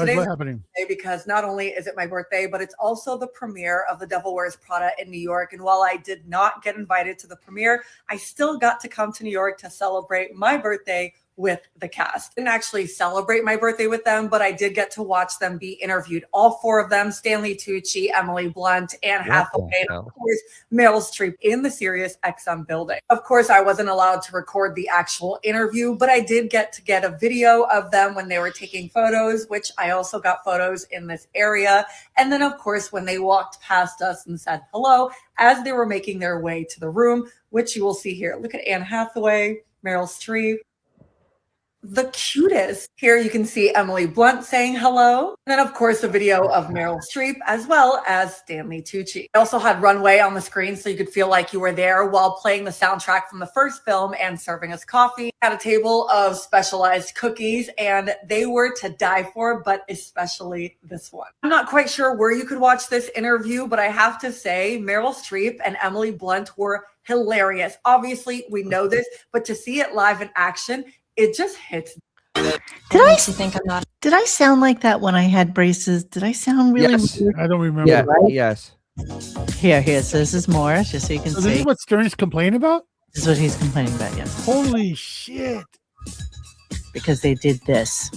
What's happening? Because not only is it my birthday, but it's also the premiere of The Devil Wears Prada in New York. And while I did not get invited to the premiere, I still got to come to New York to celebrate my birthday with the cast. Didn't actually celebrate my birthday with them, but I did get to watch them be interviewed. All four of them, Stanley Tucci, Emily Blunt, Anne Hathaway, and of course, Meryl Streep in the SiriusXM building. Of course, I wasn't allowed to record the actual interview, but I did get a video of them when they were taking photos, which I also got photos in this area. And then, of course, when they walked past us and said hello, as they were making their way to the room, which you will see here. Look at Anne Hathaway, Meryl Streep. The cutest. Here you can see Emily Blunt saying hello. And then, of course, a video of Meryl Streep as well as Stanley Tucci. I also had Runway on the screen so you could feel like you were there while playing the soundtrack from the first film and serving us coffee. Had a table of specialized cookies and they were to die for, but especially this one. I'm not quite sure where you could watch this interview, but I have to say Meryl Streep and Emily Blunt were hilarious. Obviously, we know this, but to see it live in action, it just hits. Did I sound like that when I had braces? Did I sound really weird? I don't remember. Yeah, right? yes. Here. So this is more, just so you can see. This is what Stern's complaining about? This is what he's complaining about, yes. Holy shit. Because they did this.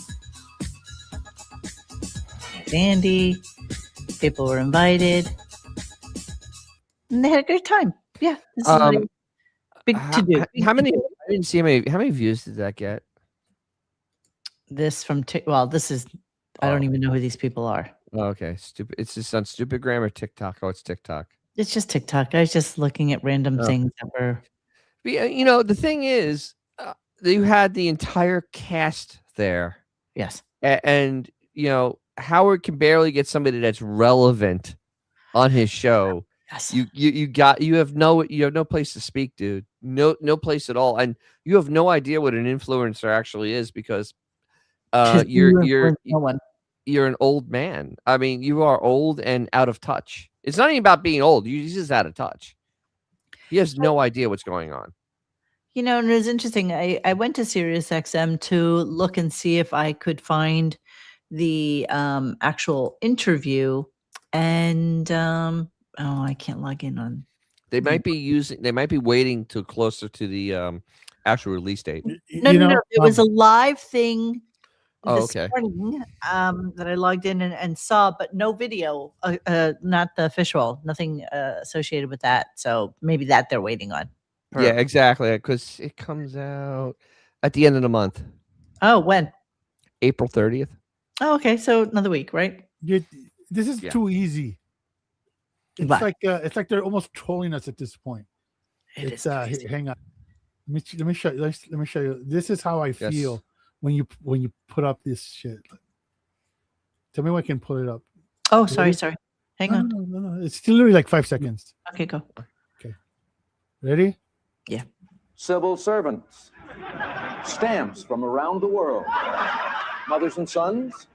Andy, people were invited. And they had a good time. Yeah. This is what big to do. How many? I didn't see how many views did that get? This from this is. I don't even know who these people are. Oh, okay, stupid. It's just on Stupid Grammar TikTok. Oh, it's TikTok. It's just TikTok. I was just looking at random things that were. You know, the thing is, you had the entire cast there. Yes. And you know, Howard can barely get somebody that's relevant on his show. Yes. You have no place to speak, dude. No place at all, and you have no idea what an influencer actually is because you're an old man. I mean, you are old and out of touch. It's not even about being old. You're just out of touch. He has no idea what's going on. You know, and it was interesting. I went to SiriusXM to look and see if I could find the actual interview, and I can't log in on. They might be waiting till closer to the actual release date. No. It was a live thing this okay. morning that I logged in and saw, but no video. Not the Fishbowl. Nothing associated with that. So maybe that they're waiting on. Yeah, exactly. Because it comes out at the end of the month. Oh, when? April 30th. Oh, okay. So another week, right? This is too easy. It's like they're almost trolling us at this point. Hang on. Let me show you. This is how I feel when you put up this shit. Tell me when I can pull it up. Oh, sorry. Hang on. No. It's still literally like 5 seconds. Okay, go. Okay. Ready? Yeah. Civil servants, stamps from around the world, mothers and sons,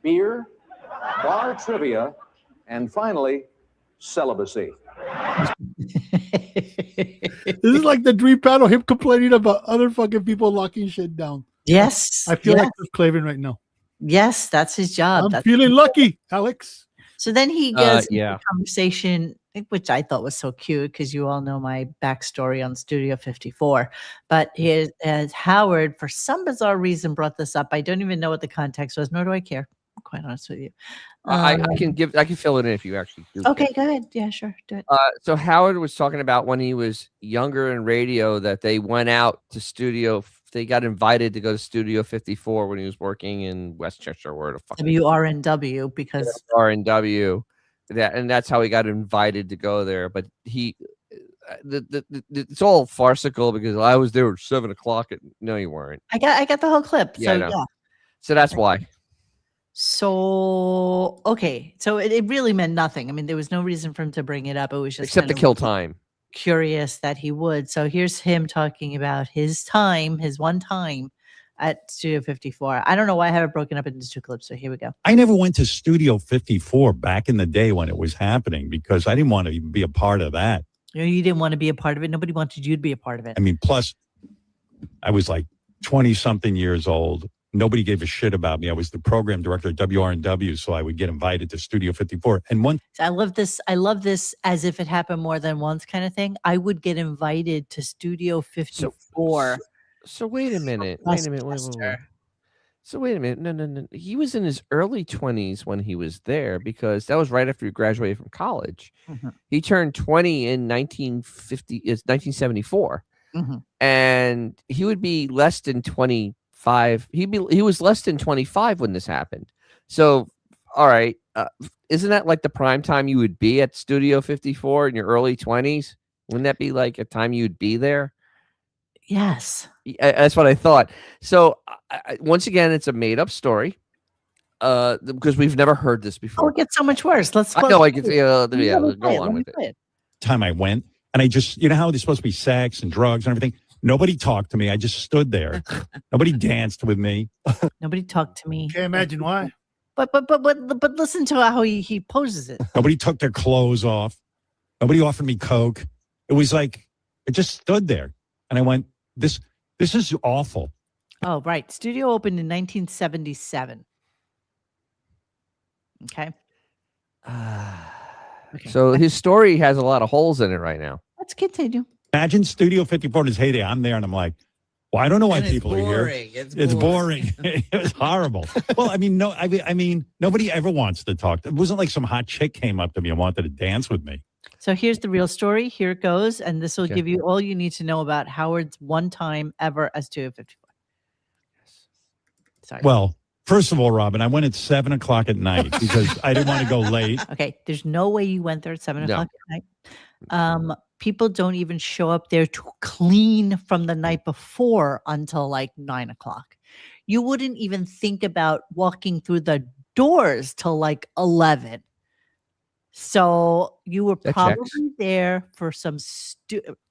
beer, bar trivia, and finally, celibacy. This is like the dream panel, him complaining about other fucking people locking shit down. Yes. I feel like Clavin right now. Yes, that's his job. I'm feeling lucky, Alex. So then he goes into yeah. a conversation, which I thought was so cute because you all know my backstory on Studio 54. But as Howard, for some bizarre reason, brought this up. I don't even know what the context was, nor do I care. I'm quite honest with you. I can fill it in if you actually do. Okay, go ahead. Yeah, sure. Do it. So Howard was talking about when he was younger in radio that they went out to studio. They got invited to go to Studio 54 when he was working in Westchester, where the fuck WRNW, because RNW. That's how he got invited to go there. But it's all farcical because I was there at 7 o'clock. No, you weren't. I got the whole clip. Yeah, So yeah. So that's why. So okay, so it really meant nothing. I mean, there was no reason for him to bring it up. It was just except to kill time. Curious that he would. So here's him talking about his one time at Studio 54. I don't know why I have it broken up into 2 clips. So here we go. I never went to Studio 54 back in the day when it was happening because I didn't want to be a part of that. You didn't want to be a part of it. Nobody wanted you to be a part of it. I mean, plus I was like 20 something years old. nobody gave a shit about me. I was the program director at WRNW, so I would get invited to Studio 54. And one, I love this. I love this as if it happened more than once kind of thing. I would get invited to Studio 54. So wait a minute. Wait. So wait a minute. No. He was in his early 20s when he was there because that was right after he graduated from college. Mm-hmm. He turned 20 in 1974. Mm-hmm. And he would be less than 25. He was less than 25 when this happened. So, all right. Isn't that like the prime time you would be at Studio 54 in your early 20s? Wouldn't that be like a time you'd be there? Yes. That's what I thought. So once again, it's a made up story because we've never heard this before. Oh, it gets so much worse. Let's I know. I could go on with it. time I went, and I just, you know how there's supposed to be sex and drugs and everything? Nobody talked to me. I just stood there. Nobody danced with me. Nobody talked to me. Can't imagine why. But listen to how he poses it. Nobody took their clothes off. Nobody offered me Coke. It was like, I just stood there. And I went, this is awful. Oh, right. Studio opened in 1977. Okay. Okay. So his story has a lot of holes in it right now. Let's continue. Imagine Studio 54 in its heyday. I'm there and I'm like, well, I don't know why people are here. It's boring. It was horrible. Well, I mean, nobody ever wants to talk. It wasn't like some hot chick came up to me and wanted to dance with me. So here's the real story. Here it goes. And this will give you all you need to know about Howard's one time ever as Studio 54. Sorry. Well, first of all, Robin, I went at 7:00 at night because I didn't want to go late. Okay. There's no way you went there at 7 o'clock at night. People don't even show up there to clean from the night before until like 9 o'clock. You wouldn't even think about walking through the doors till like 11. So you were probably there for some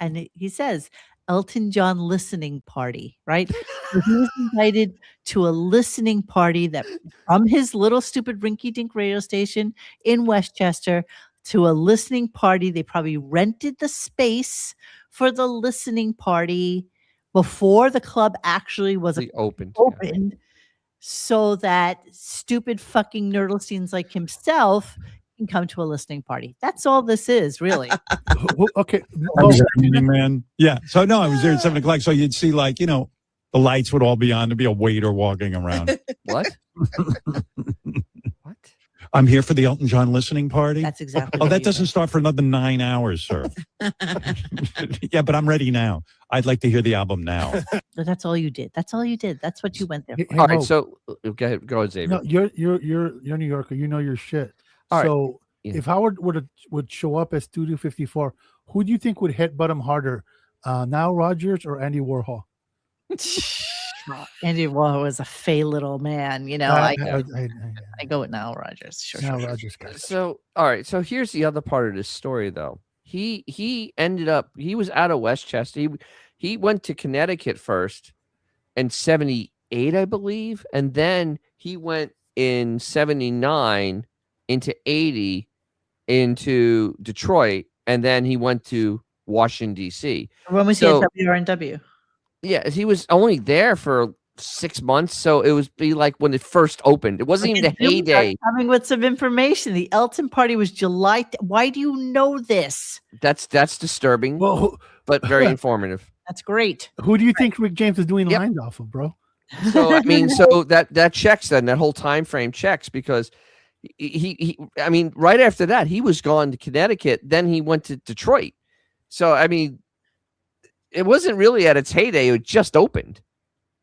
and he says Elton John listening party, right? So he was invited to a listening party that from his little stupid rinky-dink radio station in Westchester to a listening party. They probably rented the space for the listening party before the club actually was opened. So that stupid fucking Nerdlesteins like himself can come to a listening party. That's all this is, really. Okay. Man. Yeah. So no, I was there at 7 o'clock. So you'd see like, the lights would all be on. There'd be a waiter walking around. What? I'm here for the Elton John listening party. That's exactly. Oh, that doesn't start for another 9 hours, sir. Yeah, but I'm ready now. I'd like to hear the album now. So that's all you did. That's all you did. That's what you went there for. All right, so go ahead, Xavier. No, you're New Yorker. You know your shit. All so if Howard would show up at Studio 54, who do you think would headbutt him harder, Nile Rodgers or Andy Warhol? Andy Warhol was a fey little man, I go with Nile Rodgers. Sure. Rodgers, guys. So all right, so here's the other part of this story, though. He ended up, he was out of Westchester. He went to Connecticut first in 78, I believe, and then he went in 79 into 80 into Detroit, and then he went to Washington, D.C. When was he at WRNW? Yeah, he was only there for 6 months, so it was like when it first opened. It wasn't even the heyday. Coming with some information. The Elton party was July. Why do you know this? That's disturbing, but very informative. That's great. Who do you think Rick James is doing lines off of, bro? So I mean, so that checks then. That whole time frame checks because he I mean, right after that, he was gone to Connecticut. Then he went to Detroit. So I mean, it wasn't really at its heyday. It just opened.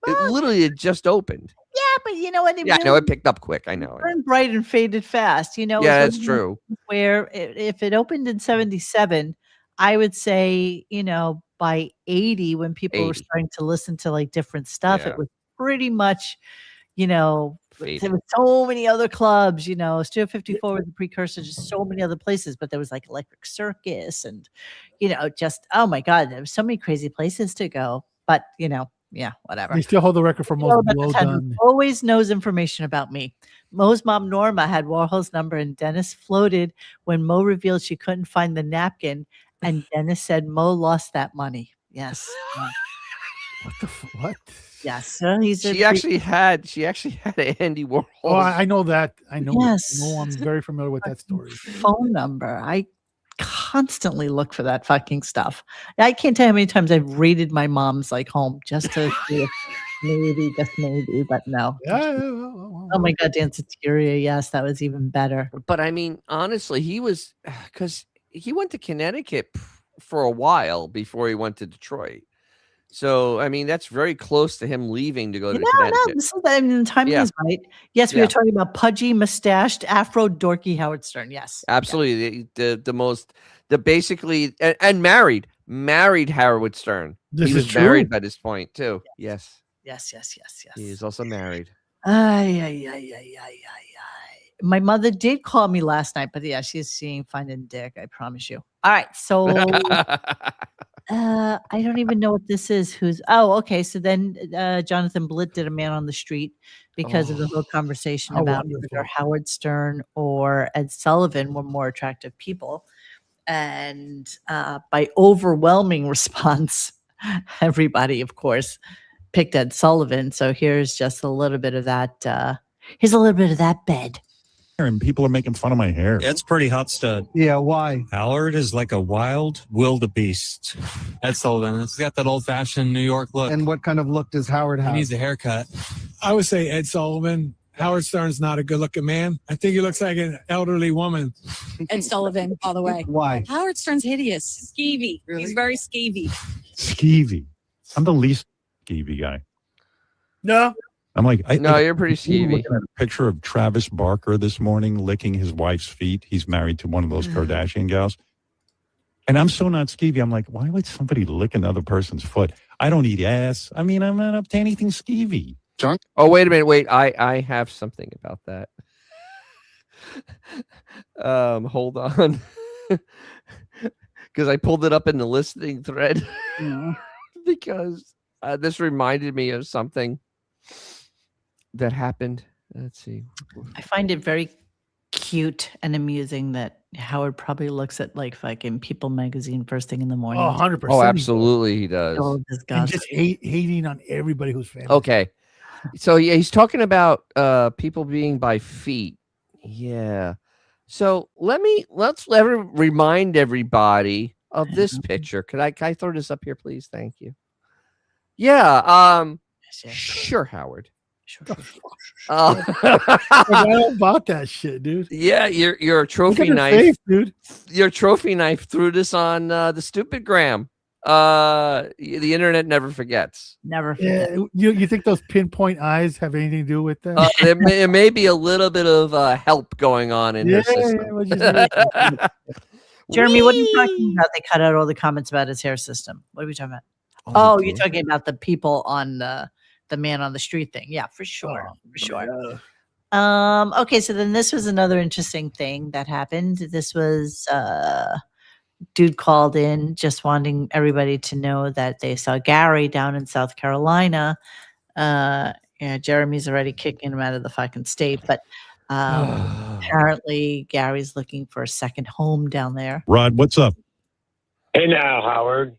It literally had just opened. Yeah, but you know what? I know it picked up quick. I know. Burned bright and faded fast. Yeah, that's true. Where if it opened in 77, I would say, by 80, when people were starting to listen to like different stuff, it was pretty much, there were so many other clubs, Studio 54 was the precursor to so many other places, but there was like Electric Circus and, just, oh my God, there were so many crazy places to go. But, yeah, whatever. They still hold the record for most blow done. Always knows information about me. Mo's mom, Norma, had Warhol's number, and Dennis floated when Mo revealed she couldn't find the napkin. And Dennis said Mo lost that money. Yes. What? Yes, She actually had Andy Warhol. Oh, I know that. I know. Yes. No, I'm very familiar with that story. Phone number. I constantly look for that fucking stuff. I can't tell you how many times I've raided my mom's home just to see if maybe, but no. Oh my God, Danceteria. Yes, that was even better. But I mean, honestly, he was because he went to Connecticut for a while before he went to Detroit. So I mean, that's very close to him leaving to go to Connecticut. The timing is right. Yes, we were talking about pudgy, mustached, Afro, dorky Howard Stern. Yes, absolutely. The basically and married Howard Stern. This he is was true. married by this point too. Yes. Yes. He is also married. My mother did call me last night, but yeah, she's seeing Finding Dick. I promise you. All right, so I don't even know what this is. Okay. So then Jonathan Blitt did A Man on the Street because of the whole conversation about whether Howard Stern or Ed Sullivan were more attractive people. And by overwhelming response, everybody, of course, picked Ed Sullivan. So here's just a little bit of that. Here's a little bit of that bed. And people are making fun of my hair. It's pretty hot stud. Yeah, why? Howard is like a wild wildebeest. Ed Sullivan. It's got that old-fashioned New York look. And what kind of look does Howard have? He needs a haircut. I would say Ed Sullivan. Howard Stern's not a good-looking man. I think he looks like an elderly woman. Ed Sullivan, all the way. Why? Howard Stern's hideous. Skeevy. Really? He's very skeevy. Skeevy. I'm the least skeevy guy. No. I'm like, you're pretty skeevy. Looking at a picture of Travis Barker this morning licking his wife's feet. He's married to one of those Kardashian gals. And I'm so not skeevy. I'm like, why would somebody lick another person's foot? I don't eat ass. I mean, I'm not up to anything skeevy. John? Oh, wait a minute. Wait, I have something about that. Hold on. Because I pulled it up in the listening thread. Because this reminded me of something that happened. Let's see. I find it very cute and amusing that Howard probably looks at fucking People magazine first thing in the morning. Oh, 100%. Oh, absolutely he does. And just hating on everybody who's famous. Okay. So yeah, he's talking about people being by feet. Yeah. So let's remind everybody of this picture. Can I throw this up here, please? Thank you. Yeah. Sure, Howard. Sure. I about that shit, dude. Yeah, your trophy knife, face, dude. Your trophy knife threw this on the stupid gram. The internet never forgets. Never forget. Yeah, you think those pinpoint eyes have anything to do with that? There may be a little bit of help going on in their system. Jeremy, what are you talking about? They cut out all the comments about his hair system. What are we talking about? Oh, you're talking about the people on the Man on the Street thing. Yeah, for sure. Okay, so then this was another interesting thing that happened. This was dude called in just wanting everybody to know that they saw Gary down in South Carolina. Jeremy's already kicking him out of the fucking state, but apparently Gary's looking for a second home down there. Rod, what's up? Hey now, Howard.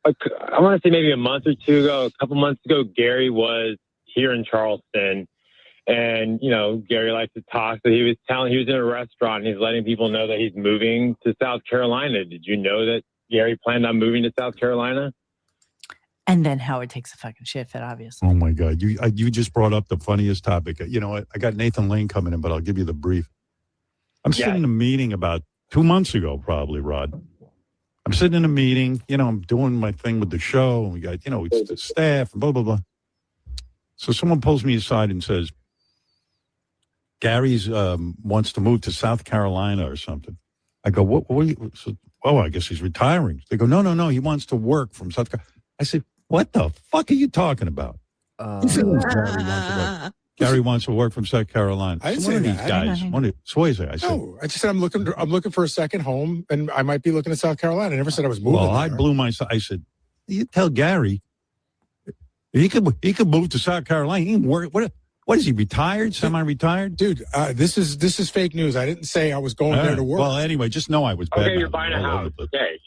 I want to say maybe a month or two ago, a couple months ago, Gary was here in Charleston, and Gary likes to talk. So he was in a restaurant, and he's letting people know that he's moving to South Carolina. Did you know that Gary planned on moving to South Carolina? And then Howard takes a fucking shit fit, obviously. Oh my God, you just brought up the funniest topic. You know what? I got Nathan Lane coming in, but I'll give you the brief. I'm sitting in a meeting about 2 months ago, probably, Rod. I'm sitting in a meeting, I'm doing my thing with the show. And we got, it's the staff and blah, blah, blah. So someone pulls me aside and says, Gary's wants to move to South Carolina or something. I go, what so, I guess he's retiring. They go, no. He wants to work from South Carolina. I said, what the fuck are you talking about? Gary wants to work from South Carolina. I didn't one say of these that. guys, Swayze. I said, No, I just said I'm looking for a second home, and I might be looking to South Carolina. I never said I was moving. well, I blew myself. I said, you tell Gary he could move to South Carolina. He can work. What is he, retired, semi-retired? Dude, this is fake news. I didn't say I was going there to work. Well, anyway, just know I was bad. Okay, you're buying a house. Okay.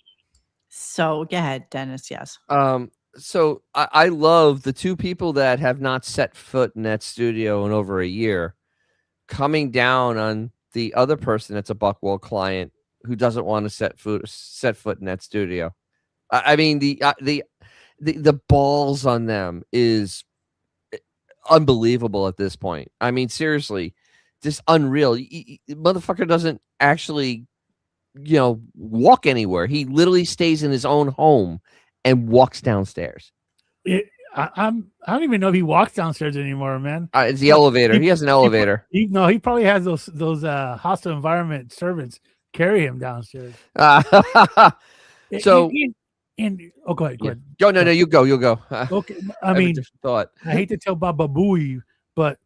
So go ahead, Dennis. Yes. So I love the two people that have not set foot in that studio in over a year coming down on the other person that's a Buckwall client who doesn't want to set foot in that studio. I mean, the balls on them is unbelievable at this point. I mean, seriously, just unreal. Motherfucker doesn't actually, walk anywhere. He literally stays in his own home and walks downstairs. I don't even know if he walks downstairs anymore, man. It's the elevator. He has an elevator. He probably has those hostile environment servants carry him downstairs. So, go ahead. No, you go. Okay, I mean, thought. I hate to tell Baba Booey, but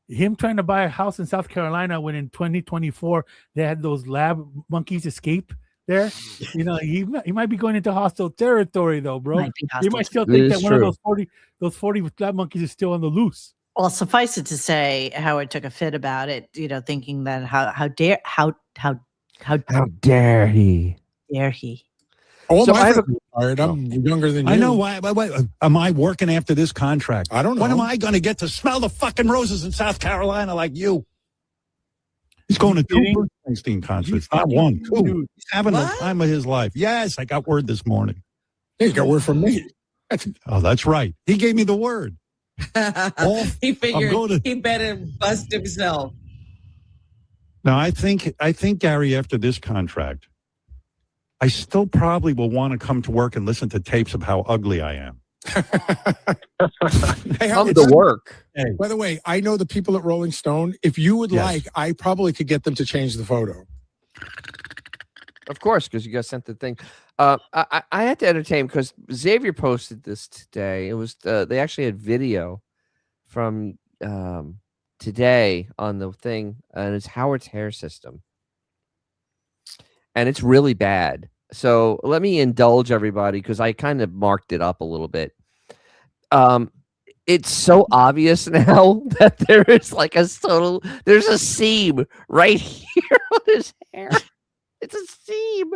him trying to buy a house in South Carolina when in 2024 they had those lab monkeys escape there. He might be going into hostile territory though, bro. You might still think that one of those 40 lab monkeys is still on the loose. Well, suffice it to say, Howard took a fit about it, thinking that how dare he? Dare he? Oh, So I'm younger than you. I know. Why? Am I working after this contract? I don't know. When am I going to get to smell the fucking roses in South Carolina like you? He's going to 2 Bruce Springsteen concerts, not 1, 2. He's having the time of his life. Yes, I got word this morning. Hey, you got word from me. Oh, that's right. He gave me the word. He figured he better bust himself. Now, I think, Gary, after this contract, I still probably will want to come to work and listen to tapes of how ugly I am. Come to work. Hey. By the way, I know the people at Rolling Stone. If you would like, I probably could get them to change the photo. Of course, because you guys sent the thing. I had to entertain because Xavier posted this today. It was they actually had video from today on the thing, and it's Howard's hair system, and it's really bad. So let me indulge everybody because I kind of marked it up a little bit. It's so obvious now that there is like there's a seam right here on his hair. It's a seam.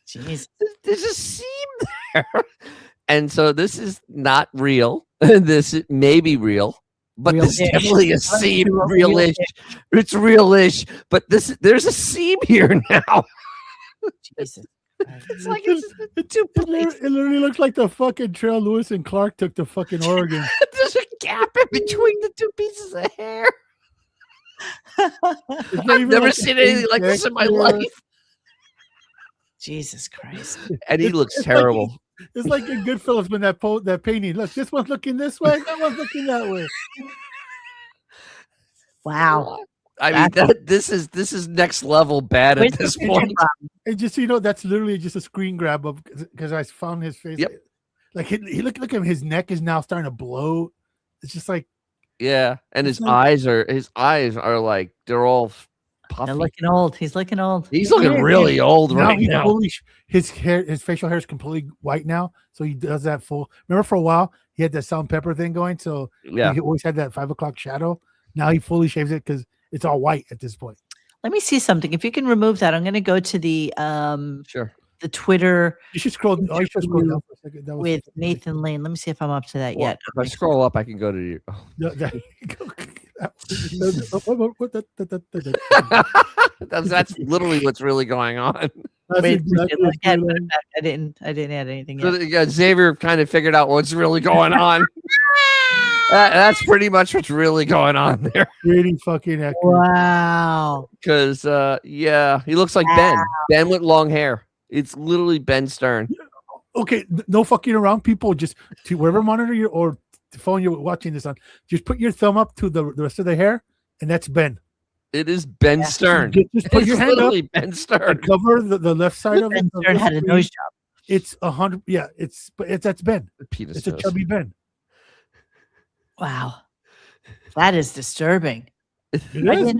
Jeez. There's a seam there. And so this is not real. This may be real, but this is definitely a seam. Real-ish. It's real-ish, but there's a seam here now. Jesus. It's like it's two places. It literally looks like the fucking trail Lewis and Clark took to fucking Oregon. There's a gap in between the two pieces of hair. I've never seen anything like this in my life. Jesus Christ. And he looks terrible. It's like in Goodfellas when that painting. Look, this one's looking this way, that one's looking that way. Wow. I mean, this is next level bad at this point. And just that's literally just a screen grab of because I found his face. Yep. Like he look at him. His neck is now starting to blow. It's just like and his eyes are like they're all puffy. They're looking old. He's looking old. He's looking really old right now. His facial hair is completely white now. So he does that full. Remember for a while he had that salt and pepper thing going. So he always had that 5 o'clock shadow. Now he fully shaves it because it's all white at this point. Let me see something. If you can remove that, I'm going to go to the the Twitter. You should scroll. Oh, you should scroll down for a second. With Nathan Lane. Let me see if I'm up to that yet. If I scroll up, I can go to you. That's literally what's really going on. Wait, I didn't add anything yet. Xavier kind of figured out what's really going on. That's pretty much what's really going on there. Pretty fucking accurate. Wow. Because he looks like Ben. Ben with long hair. It's literally Ben Stern. Okay, no fucking around, people. Just to wherever monitor or the phone you're watching this on, just put your thumb up to the rest of the hair, and that's Ben. It is Ben Stern. Just put your hand up. Ben Stern. Cover the left side of it. Ben Stern had a nose job. It's 100. Yeah, that's Ben. It's a chubby Ben. Wow, that is disturbing. And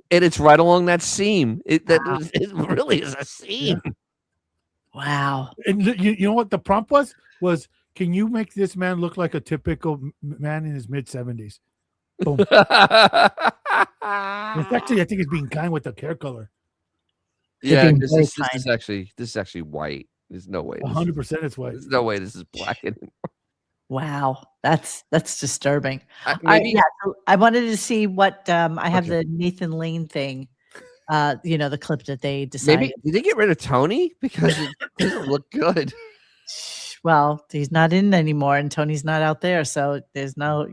it's right along that seam. It really is a seam. Yeah. Wow. And you know what the prompt was? Can you make this man look like a typical man in his mid-70s? Boom. It's actually, I think it's being kind with the hair color. Yeah, this is actually white. There's no way. 100% it's white. There's no way this is black anymore. Wow, that's disturbing. Maybe- So I wanted to see what I have the Nathan Lane thing. The clip that they decided. Maybe did they get rid of Tony because it doesn't look good? Well, he's not in anymore, and Tony's not out there, so there's no,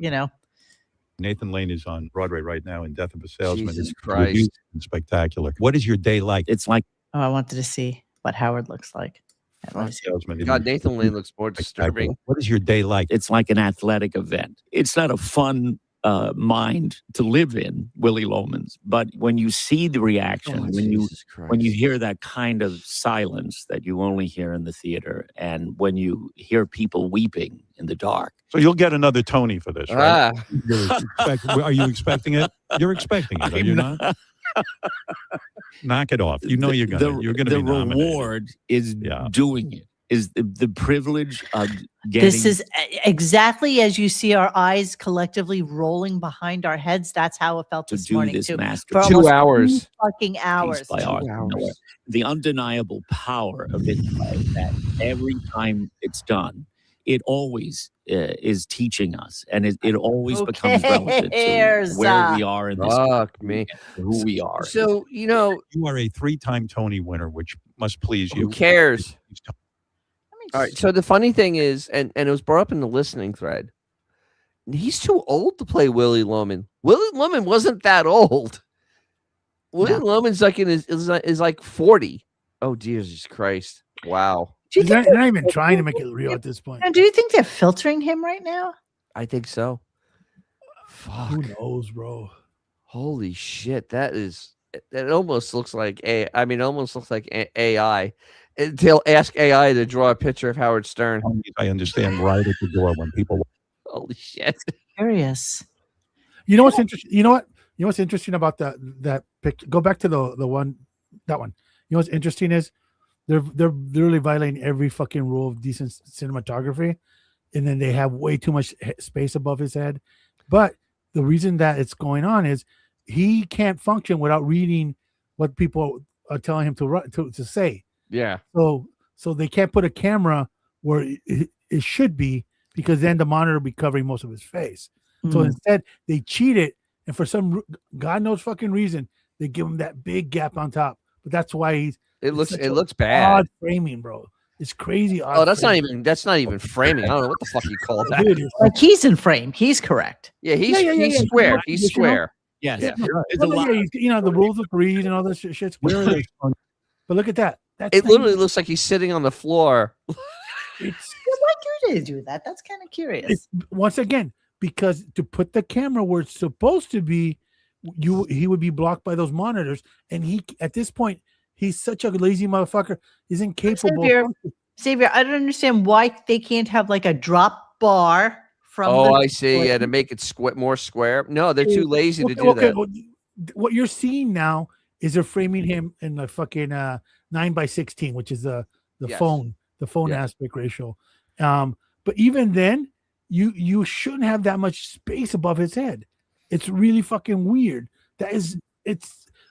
Nathan Lane is on Broadway right now in Death of a Salesman. Jesus It's Christ. spectacular. What is your day like? It's like Oh, I wanted to see what Howard looks like. Salesman. God, Nathan Lane looks more disturbing. What is your day like? It's like an athletic event. It's not a fun mind to live in, Willie Loman's, but when you see the reaction, when you hear that kind of silence that you only hear in the theater, and when you hear people weeping in the dark. So you'll get another Tony for this, right? Ah. Are you expecting it? You're expecting it, are you not? Knock it off. You know you're gonna. You're gonna the be nominated. reward is doing it. Is the privilege of getting. This is exactly as you see our eyes collectively rolling behind our heads. That's how it felt this do morning this too. master- For 2 almost hours. 2 fucking hours. Piece by art. The undeniable power of this play that every time it's done, it always is teaching us, and it always becomes relevant to where we are in this. Fuck me. Who we are. So you are a 3-time Tony winner, which must please you. Who cares? All right. So the funny thing is, and it was brought up in the listening thread, he's too old to play Willie Loman. Willie Loman wasn't that old. Willie Loman's like is like 40. Oh, Jesus Christ. Wow. They're not even trying to make it real at this point. And do you think they're filtering him right now? I think so. Fuck. Who knows, bro? Holy shit. That almost looks like AI. They'll ask AI to draw a picture of Howard Stern. I understand right at the door when people. Holy shit. Curious. You know what's interesting? You know what's interesting about that picture? Go back to that one. You know what's interesting is they're literally violating every fucking rule of decent cinematography, and then they have way too much space above his head. But the reason that it's going on is he can't function without reading what people are telling him to say. Yeah. So they can't put a camera where it should be, because then the monitor will be covering most of his face. So instead they cheat it, and for some God knows fucking reason, they give him that big gap on top. But that's why it looks bad. Odd framing, bro. It's crazy. Oh, that's not even framing. I don't know what the fuck you call that. Dude, like he's in frame. He's correct. Yeah, he's square. He's square. Yes. Yeah. The rules of threes and all this shit's weird. But look at that. It literally looks like he's sitting on the floor. Why do they do that? That's kind of curious. Once again, because to put the camera where it's supposed to be, he would be blocked by those monitors, and he at this point he's such a lazy motherfucker. He's incapable. Xavier, I don't understand why they can't have like a drop bar from. Oh, I see. Yeah, to make it more square. No, they're too lazy to do that. Well, what you're seeing now is they're framing him in the fucking 9:16, which is the phone aspect ratio. But even then, you shouldn't have that much space above his head. It's really fucking weird.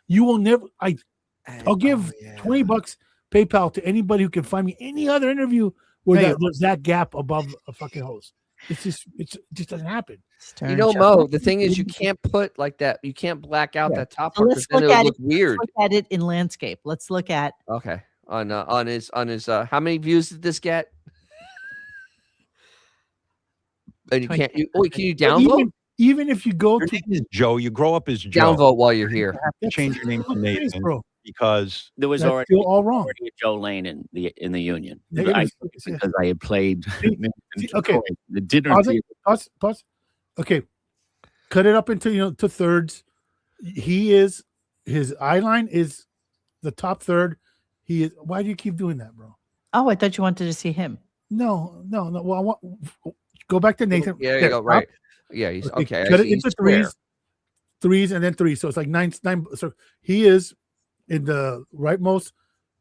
You will never. I'll give $20 PayPal to anybody who can find me any other interview where there's that gap above a fucking host. It just doesn't happen. Mo, the thing is, you can't put like that. You can't black out that top part, because then it'll look weird. Let's look at it in landscape. Let's look at. Okay. On his how many views did this get? And you can't. Can you downvote? Even if you go to Joe, you grow up as Joe. Downvote while you're here. Change your name to Nathan, because there was That's already still all wrong. a Joe Lane in the Union Negative, because I had played. Okay, the dinner. Pause. Okay, cut it up into to thirds. His eye line is the top third. He is. Why do you keep doing that, bro? Oh, I thought you wanted to see him. No. Well, go back to Nathan. Yeah, you go right. Yeah, he's okay. Cut it into threes, and then three. So it's like nine. So he is in the rightmost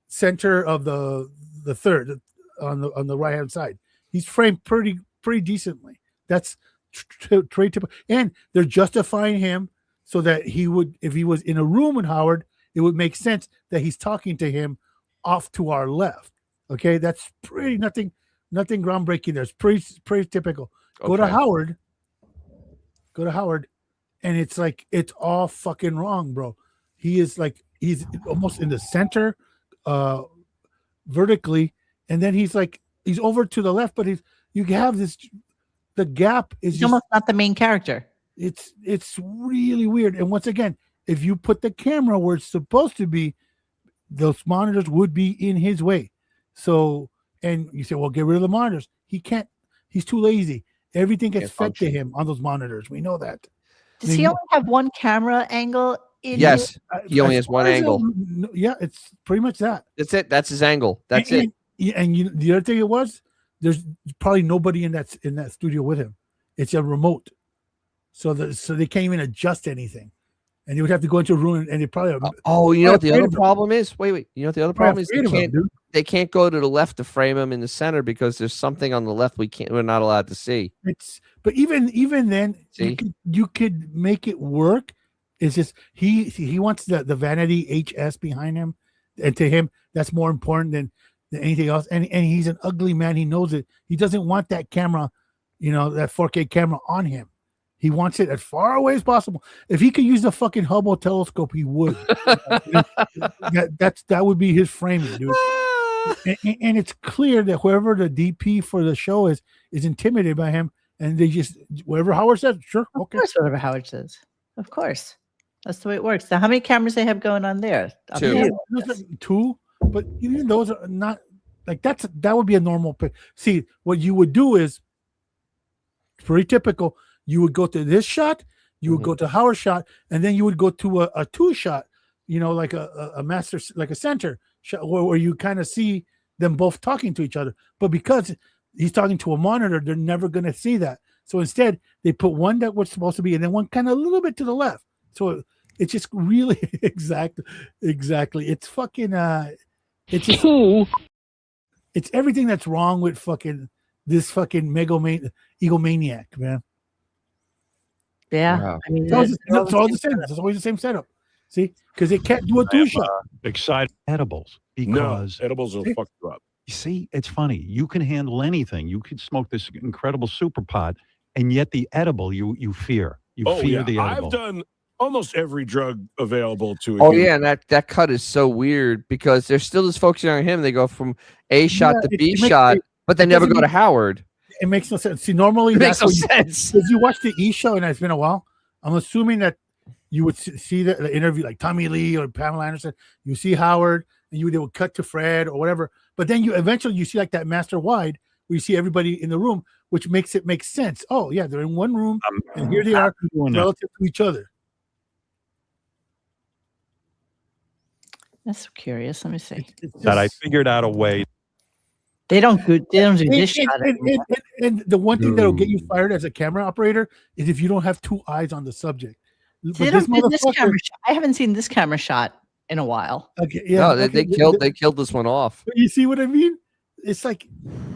center of the third on the right hand side. He's framed pretty decently. That's trade typical, and they're justifying him so that he would, if he was in a room with Howard, it would make sense that he's talking to him off to our left. Okay, that's pretty nothing groundbreaking. There's pretty typical. Go to Howard, and it's like it's all fucking wrong, bro. He's almost in the center, vertically, and then he's over to the left, but you have this. The gap is almost not the main character. It's really weird. And once again, if you put the camera where it's supposed to be, those monitors would be in his way. So, and you say, well, get rid of the monitors. He can't. He's too lazy. Everything gets fed to him on those monitors. We know that. Does he only have one camera angle? Yes, he only has one angle. Yeah, it's pretty much that. That's it. That's his angle. That's it. And the other thing there's probably nobody in that studio with him. It's a remote, so they can't even adjust anything, and you would have to go into a room and they probably. You know what the other problem is? Wait. You know what the other problem is? They can't go to the left to frame him in the center because there's something on the left we're not allowed to see. But even then, you could make it work. It's just he wants the vanity HS behind him, and to him that's more important than anything else. And he's an ugly man. He knows it. He doesn't want that camera, that 4K camera on him. He wants it as far away as possible. If he could use the fucking Hubble telescope, he would. that would be his framing, dude. And it's clear that whoever the DP for the show is intimidated by him, and they just whatever Howard says, sure, okay. Of course, whatever Howard says. Of course, that's the way it works. Now, how many cameras they have going on there? Two. But even those are not that would be a normal. See, what you would do is pretty typical. You would go to this shot, you would go to Howard's shot, and then you would go to a two shot. Like a master, like a center shot where you kind of see them both talking to each other. But because he's talking to a monitor, they're never going to see that. So instead, they put one that was supposed to be, and then one kind of a little bit to the left. So it's just really exactly. It's fucking. It's just, it's everything that's wrong with this fucking egomaniac, man. Yeah, wow. I mean, it's all the same. It's always the same setup. See, because they can't do a two shot. Excited edibles because edibles will fuck you up. You see, it's funny. You can handle anything. You can smoke this incredible super pot, and yet the edible you fear. You fear the edible. I've done almost every drug available to. And that cut is so weird because they're still just focusing on him. They go from A shot to B shot, but they never go to Howard. It makes no sense. See, normally it makes no sense. Because you watch the E show, and it's been a while. I'm assuming that you would see the interview like Tommy Lee or Pamela Anderson. You see Howard, and they would cut to Fred or whatever. But then you eventually see like that master wide where you see everybody in the room, which makes it make sense. Oh yeah, they're in one room, and here they are relative to each other. That's curious. Let me see. That I figured out a way. They don't do this shot. And the one thing that'll get you fired as a camera operator is if you don't have two eyes on the subject. They don't do this camera shot. I haven't seen this camera shot in a while. Okay, yeah. No, they killed this one off. You see what I mean? It's like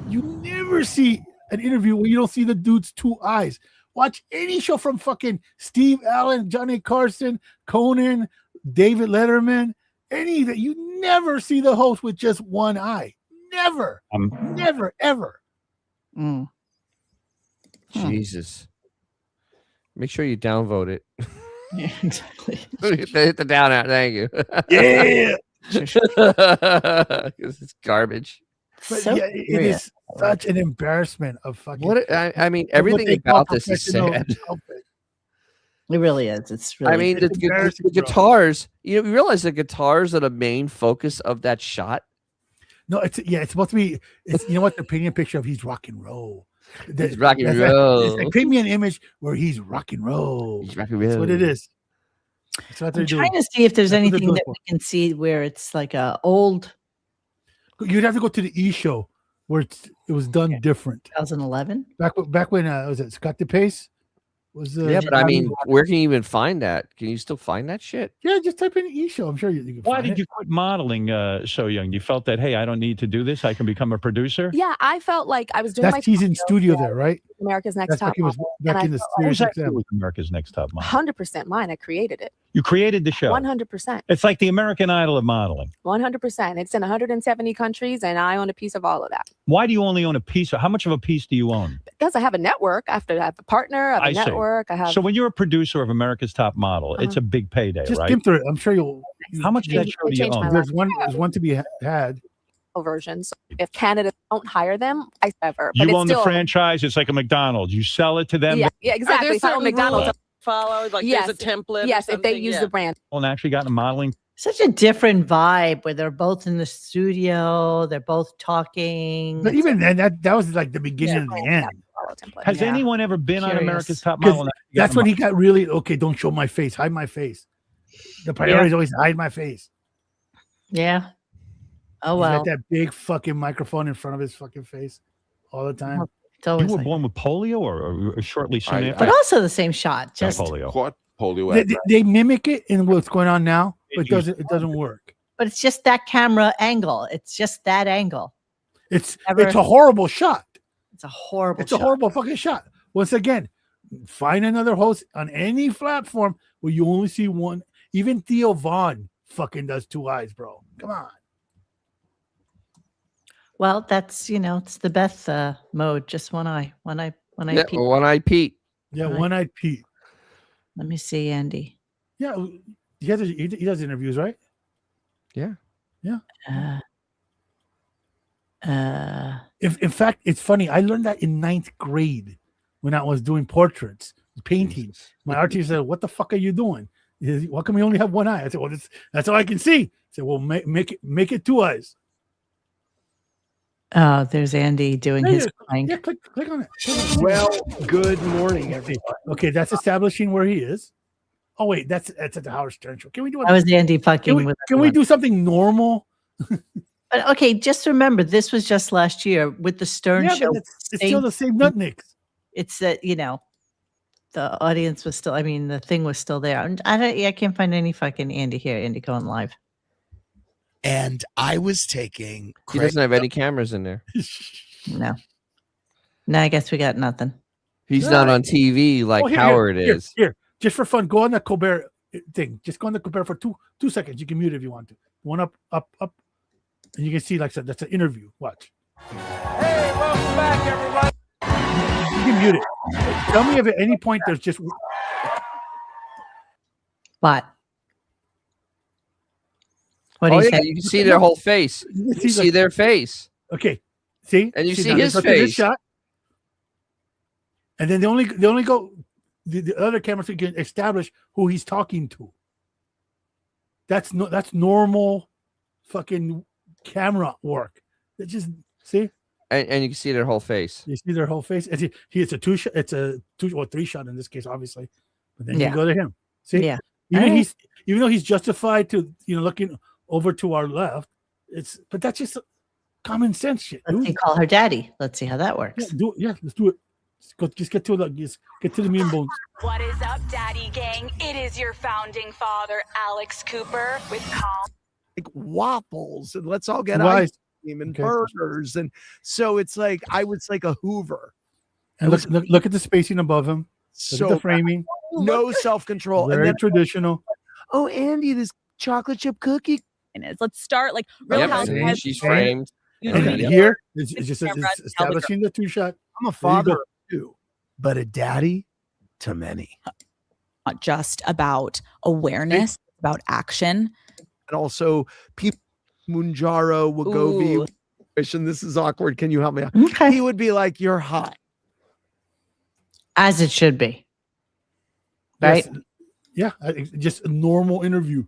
you never see an interview where you don't see the dude's two eyes. Watch any show from fucking Steve Allen, Johnny Carson, Conan, David Letterman, any that you never see the host with just one eye. Never, never, ever. Jesus. Make sure you downvote it. Yeah, exactly. Hit the down out. Thank you. Yeah. Because it's garbage. But yeah, it is such an embarrassment of fucking. I mean, everything about this is sad. It really is. It's really. I mean, the guitars. You realize the guitars are the main focus of that shot. No, it's supposed to be. It's the painting a picture of he's rock and roll. He's rock and roll. It's paint me an image where he's rock and roll. He's rock and roll. That's what it is. I'm trying to see if there's anything that we can see where it's like a old. You'd have to go to the E show where it was done different. 2011. Back when was it Scott DePace? But I mean, where can you even find that? Can you still find that shit? Yeah, just type in E show. I'm sure you can. Why did you quit modeling so young? You felt that, hey, I don't need to do this. I can become a producer. Yeah, I felt like I was doing. He's in studio there, right? America's Next That's Top back in Model. back And in the I Sirius thought, It was America's Next Top Model. 100% mine. I created it. You created the show. 100%. It's like the American Idol of modeling. 100%. It's in 170 countries, and I own a piece of all of that. Why do you only own a piece? How much of a piece do you own? Because I have a network. I have a partner. I have a see. network. I have. So when you're a producer of America's Top Model, it's a big payday, Just right? skim through it. I'm sure you'll. How much of that show do you own? There's one to be had. Versions. If Canada don't hire them, I ever. But You it's own still, the franchise. It's like a McDonald's. You sell it to them. Yeah, Are exactly. there If I own certain McDonald's, rules follow? Like yes, there's a template. or yes. If they something? use Yeah. the brand. Well, actually got into modeling. Such a different vibe where they're both in the studio. They're both talking. But even then, that was like the beginning and the end. Has anyone ever been on Curious. America's Top 'Cause Model? that's when he got really okay. Don't show my face. Hide my face. The priority is always hide my face. Yeah. Oh He's well. got that big fucking microphone in front of his fucking face all the time. It's You always were like- born with polio or shortly soon after? but also the same shot. Just polio. Caught polio. They mimic it in what's going on now, but it doesn't work. but it's just that camera angle. It's just that angle. It's Ever- it's a horrible shot. It's a horrible. It's a horrible fucking shot. Once again, find another host on any platform where you only see one. Even Theo Vaughn fucking does two eyes, bro. Come on. Well, that's it's the Beth mode. Just one eye. One eye. One eye. Yeah, peek. one-eyed Pete. Yeah, Right. one-eyed Pete. Let me see, Andy. Yeah, he does interviews, right? Yeah. Yeah. In fact, it's funny. I learned that in 9th grade when I was doing portraits, painting. My art teacher said, "What the fuck are you doing? Why come you only have one eye?" I said, "Well, that's all I can see." I said, "Well, make it two eyes." Oh, there's Andy doing his plank. Yeah, click on it. Well, good morning, everybody. Okay, that's establishing where he is. Oh wait, that's at the Howard Stern show. Can we do it? That was Andy fucking with Can we do something normal? But okay, just remember this was just last year with the Stern Yeah, show. but it's still the same nutnicks. It's that the audience was still. I mean, the thing was still there. And I can't find any fucking Andy here. Andy Cohen live. And I was taking. He doesn't have any cameras in there. No. No, I guess we got nothing. He's not on TV like Howard is. Here, just for fun, go on the Colbert thing. Just go on the Colbert for two seconds. You can mute if you want to. One up, and you can see like that's an interview. Watch. Hey, welcome back, everybody. You can mute it. Tell me if at any point there's just what. What do you say? You can see their whole face. You can see their face. Okay. See? And you see now, his look at this face. shot. And then they only go the other camera so you can establish who he's talking to. That's normal fucking camera work. It just see? And you can see their whole face. You see their whole face. It's a 2 shot. It's a 2 or 3 shot in this case, obviously. But then Yeah. you go to him. See? Yeah. Even though he's justified to looking over to our left, but that's just common sense shit. Let's see, call her daddy. Let's see how that works. Let's do it. Just get to the meat and bones. What is up, Daddy Gang? It is your founding father, Alex Cooper, with Like waffles, and let's all get Right. ice cream and burgers. And so it's like I was like a Hoover. And look at the spacing above him. Look at the framing. No self-control. Very traditional. Oh, Andy, this chocolate chip cookie. Let's start like Real Yep, Housewives. she's framed. And here it's just it's establishing the 2 shot. I'm a There you father go. of 2, but a daddy to many. Not just about awareness, it's about action. And also people Munjaro Wagovi. And this is awkward. Can you help me out? Okay. He would be like, "You're hot." As it should be. Right? Yes. Yeah, just a normal interview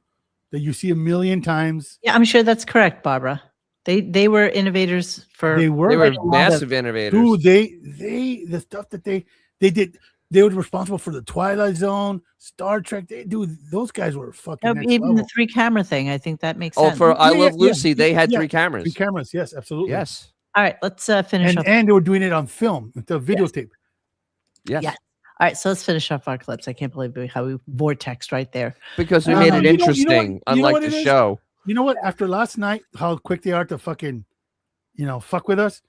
that you see a million times. Yeah, I'm sure that's correct, Barbara. They were innovators for They were massive innovators. Dude, they the stuff that they did. They were responsible for the Twilight Zone, Star Trek. Those guys were fucking. Next even level. the 3 camera thing. I think that makes Oh, sense. for I Yeah, Love yeah, Lucy, they had yeah. 3 cameras. 3 cameras, yes, absolutely. Yes. All right, let's finish up. And they were doing it on film, the videotape. Yes. Yes. All right, so let's finish off our clips. I can't believe how we vortexed right there. Because we made it interesting, unlike what the it is? show. You know what? After last night, how quick they are to fucking, fuck with us.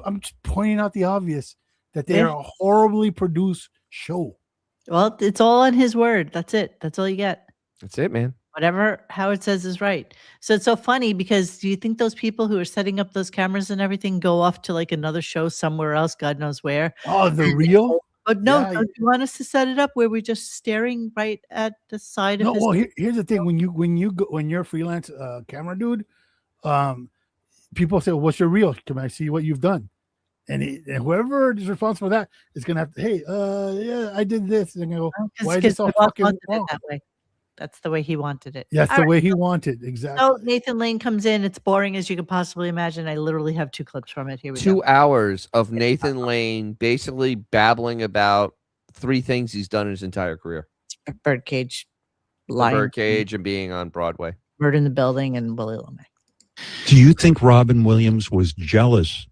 I'm just pointing out the obvious. that they are a horribly produced show. Well, it's all on his word. That's it. That's all you get. That's it, man. Whatever Howard says is right. So it's so funny because do you think those people who are setting up those cameras and everything go off to like another show somewhere else, God knows where? Oh, the real? But no, Yeah. don't you want us to set it up where we're just staring right at the side No, of his? well, here's the thing: when you're a freelance camera dude, people say, "What's your reel? Can I see what you've done?" And whoever is responsible for that is gonna have to, hey, yeah, I did this, and I go, why is this all fucking wrong? That way. That's the way he wanted it. Yeah, that's All the way right. he wanted. Exactly. So Nathan Lane comes in. It's boring as you could possibly imagine. I literally have 2 clips from it. Here we 2 go. hours of Nathan Lane basically babbling about 3 things he's done in his entire career. Birdcage, The Lion Birdcage, and being on Broadway. Bird in the Building, and Willie Lomax. Do you think Robin Williams was jealous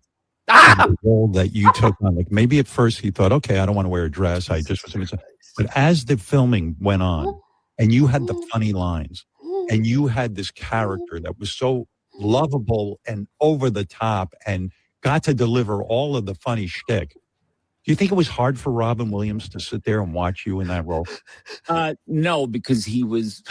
of the role that you took on? Like maybe at first he thought, okay, I don't want to wear a dress. I just was. But as the filming went on, and you had the funny lines, and you had this character that was so lovable and over the top, and got to deliver all of the funny shtick. Do you think it was hard for Robin Williams to sit there and watch you in that role? No, because he was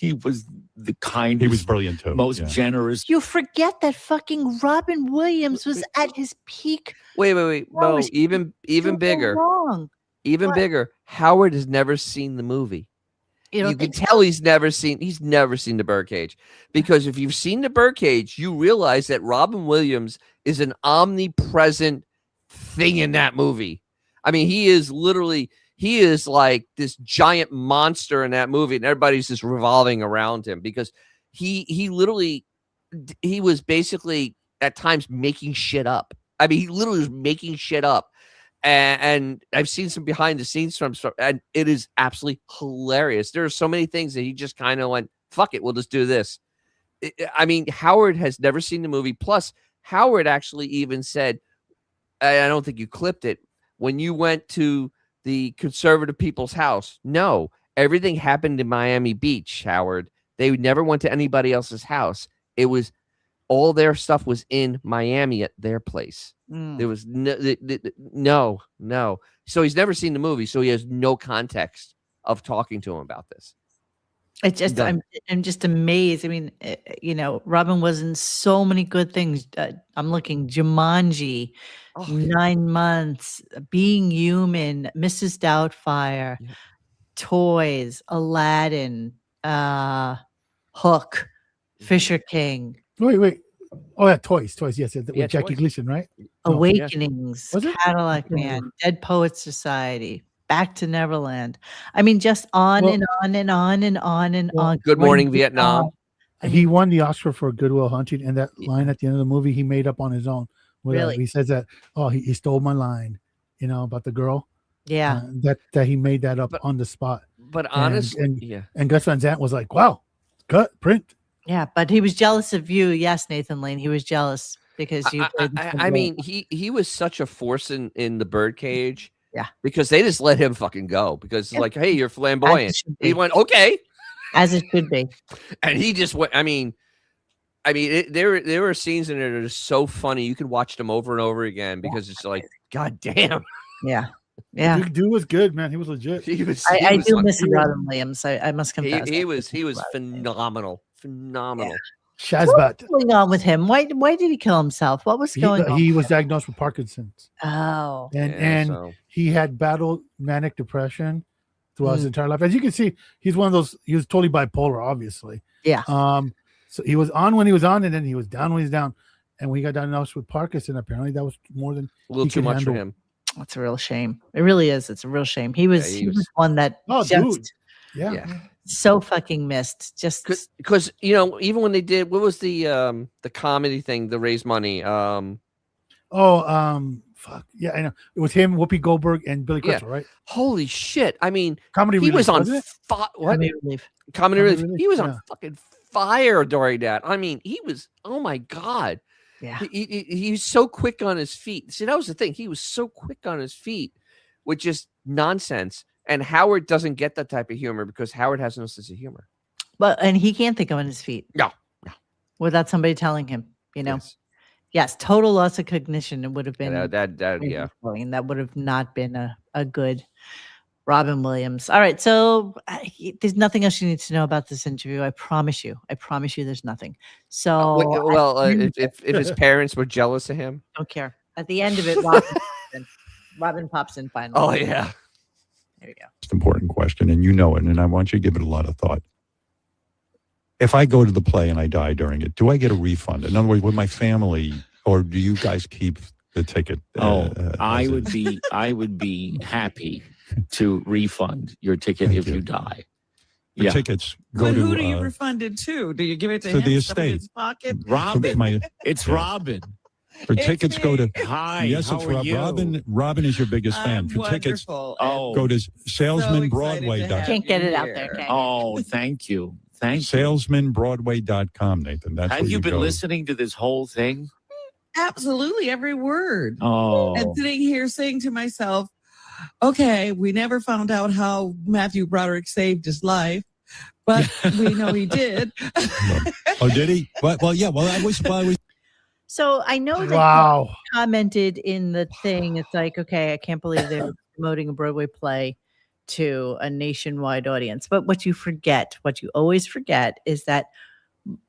the kind. He was brilliant too. Most generous. You forget that fucking Robin Williams was at his peak. Wait. Oh, No, even bigger. Wrong. Even bigger. Howard has never seen the movie. You can tell he's never seen the Birdcage, because if you've seen the Birdcage, you realize that Robin Williams is an omnipresent thing in that movie. I mean, he is like this giant monster in that movie, and everybody's just revolving around him because he was basically at times making shit up. I mean, he literally was making shit up. And I've seen some behind the scenes from stuff, and it is absolutely hilarious. There are so many things that he just kind of went, fuck it, we'll just do this. I mean, Howard has never seen the movie. Plus, Howard actually even said, I don't think you clipped it, when you went to the conservative people's house. No, everything happened in Miami Beach, Howard. They never went to anybody else's house. It was all their stuff was in Miami at their place. There was no. So he's never seen the movie, so he has no context of talking to him about this. It's just I'm just amazed. I mean, Robin was in so many good things. I'm looking Jumanji, 9 Months, Being Human, Mrs. Doubtfire, Toys, Aladdin, Hook, Fisher King. Wait. Oh, yeah, Toys. Yes, with Jackie Toys. Gleason, right? Awakenings, Was it? Cadillac Man, Dead Poets Society, Back to Neverland. I mean, just on and on and on and on and on. Good Morning Vietnam. He won the Oscar for Good Will Hunting, and that line at the end of the movie he made up on his own. Really? He says that, he stole my line, about the girl. Yeah. That he made that up on the spot. But honestly, and Gus Van Sant was like, wow, cut, print. Yeah, but he was jealous of you. Yes, Nathan Lane. He was jealous because you. I mean, he was such a force in the Birdcage. Yeah. Because they just let him fucking go because it's like, hey, you're flamboyant. He went, okay. As it should be. And he just went, there were scenes in it that are so funny. You could watch them over and over again because it's like, God damn. Yeah. Yeah. Dude was good, man. He was legit. I do miss Robin Williams. I must confess. He was phenomenal. Phenomenal. Shazbot. What was going on with him? Why did he kill himself? What was going on? He was diagnosed with Parkinson's. Oh. And he had battled manic depression throughout his entire life. As you can see, he's one of those, he was totally bipolar, obviously. Yeah. So he was on when he was on, and then he was down when he was down. And when he got diagnosed with Parkinson, apparently that was more than a little too much for him. That's a real shame. It really is. It's a real shame. He was one that dude. Yeah. So fucking missed. Just because even when they did, what was the comedy thing to raise money? Fuck yeah, I know. It was him, Whoopi Goldberg, and Billy Crystal, right? Holy shit! I mean, Comedy he Relief, was on wasn't it? Comedy Relief. He was on fucking fire during that. I mean, he was. Oh my god. Yeah. He's so quick on his feet. See, that was the thing. He was so quick on his feet with just nonsense. And Howard doesn't get that type of humor because Howard has no sense of humor. Well, and he can't think on his feet. No. Without somebody telling him, Yes. Yes, total loss of cognition. It would have been Yeah. and that would have not been a good Robin Williams. All right, so there's nothing else you need to know about this interview. I promise you. there's nothing. So if his parents were jealous of him, don't care. At the end of it, Robin pops in finally. Oh yeah. There you go. It's an important question, and you know it, and I want you to give it a lot of thought. If I go to the play and I die during it, do I get a refund? In other words, with my family, or do you guys keep the ticket? I would be happy to refund your ticket if you die. The tickets go But to who do you refund it to? Do you give it to to him? the Stuff in estate. his pocket? Robin. It's Robin. For tickets go to Hi. yes, how it's are you? Robin. Robin is your biggest fan. For tickets, wonderful. go to So salesmanbroadway.com. Can't get it out there. Okay. Oh, thank you. Thank you. Salesmanbroadway.com, Nathan. That's Have where you been go. listening to this whole thing? Absolutely, every word. Oh. And sitting here saying to myself, okay, we never found out how Matthew Broderick saved his life, but we know he did. Oh, did he? Well, yeah. Well, I was. So I know that Wow. you commented in the thing. It's like, okay, I can't believe they're promoting a Broadway play to a nationwide audience. But what you always forget is that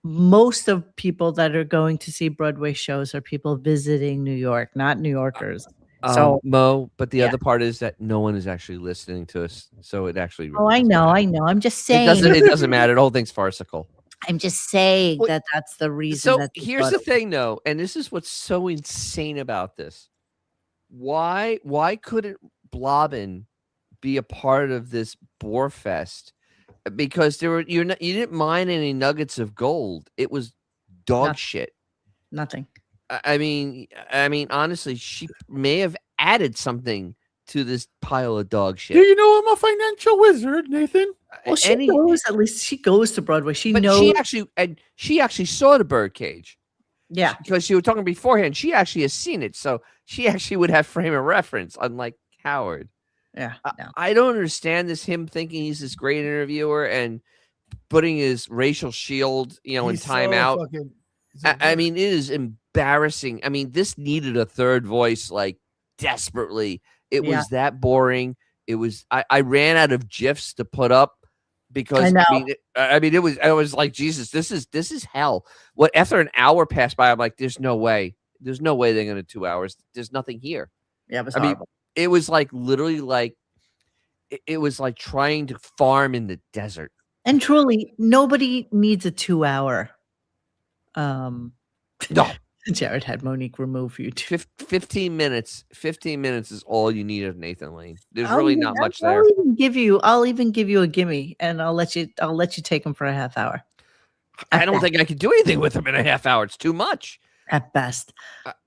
most of people that are going to see Broadway shows are people visiting New York, not New Yorkers. So Mo, but the other part is that no one is actually listening to us. So it actually I know. I'm just saying it doesn't matter. The whole thing's farcical. I'm just saying that's the reason. So here's the thing, though, and this is what's so insane about this. Why couldn't Blobbin be a part of this Boar Fest? Because you didn't mine any nuggets of gold. It was dog shit. Nothing. I mean, honestly, she may have added something to this pile of dog shit. Do you know I'm a financial wizard, Nathan? Well, at least she goes to Broadway. She knows. She actually saw the Birdcage. Yeah. Because you were talking beforehand. She actually has seen it. So she actually would have frame of reference, unlike Howard. Yeah. I don't understand him thinking he's this great interviewer and putting his racial shield, in timeout. I mean, it is embarrassing. I mean, this needed a third voice, like, desperately. It was that boring. It was. I ran out of GIFs to put up because it was like, Jesus, this is hell. After an hour passed by, I'm like, there's no way they're gonna 2 hours. There's nothing here. Yeah, it was horrible. It was like literally like it was like trying to farm in the desert. And truly, nobody needs a 2 hour. No. Jared had Monique remove you. 15 minutes. 15 minutes is all you need of Nathan Lane. There's really not much there. I'll even give you a gimme, and I'll let you take him for a half hour. I don't think I could do anything with him in a half hour. It's too much. At best.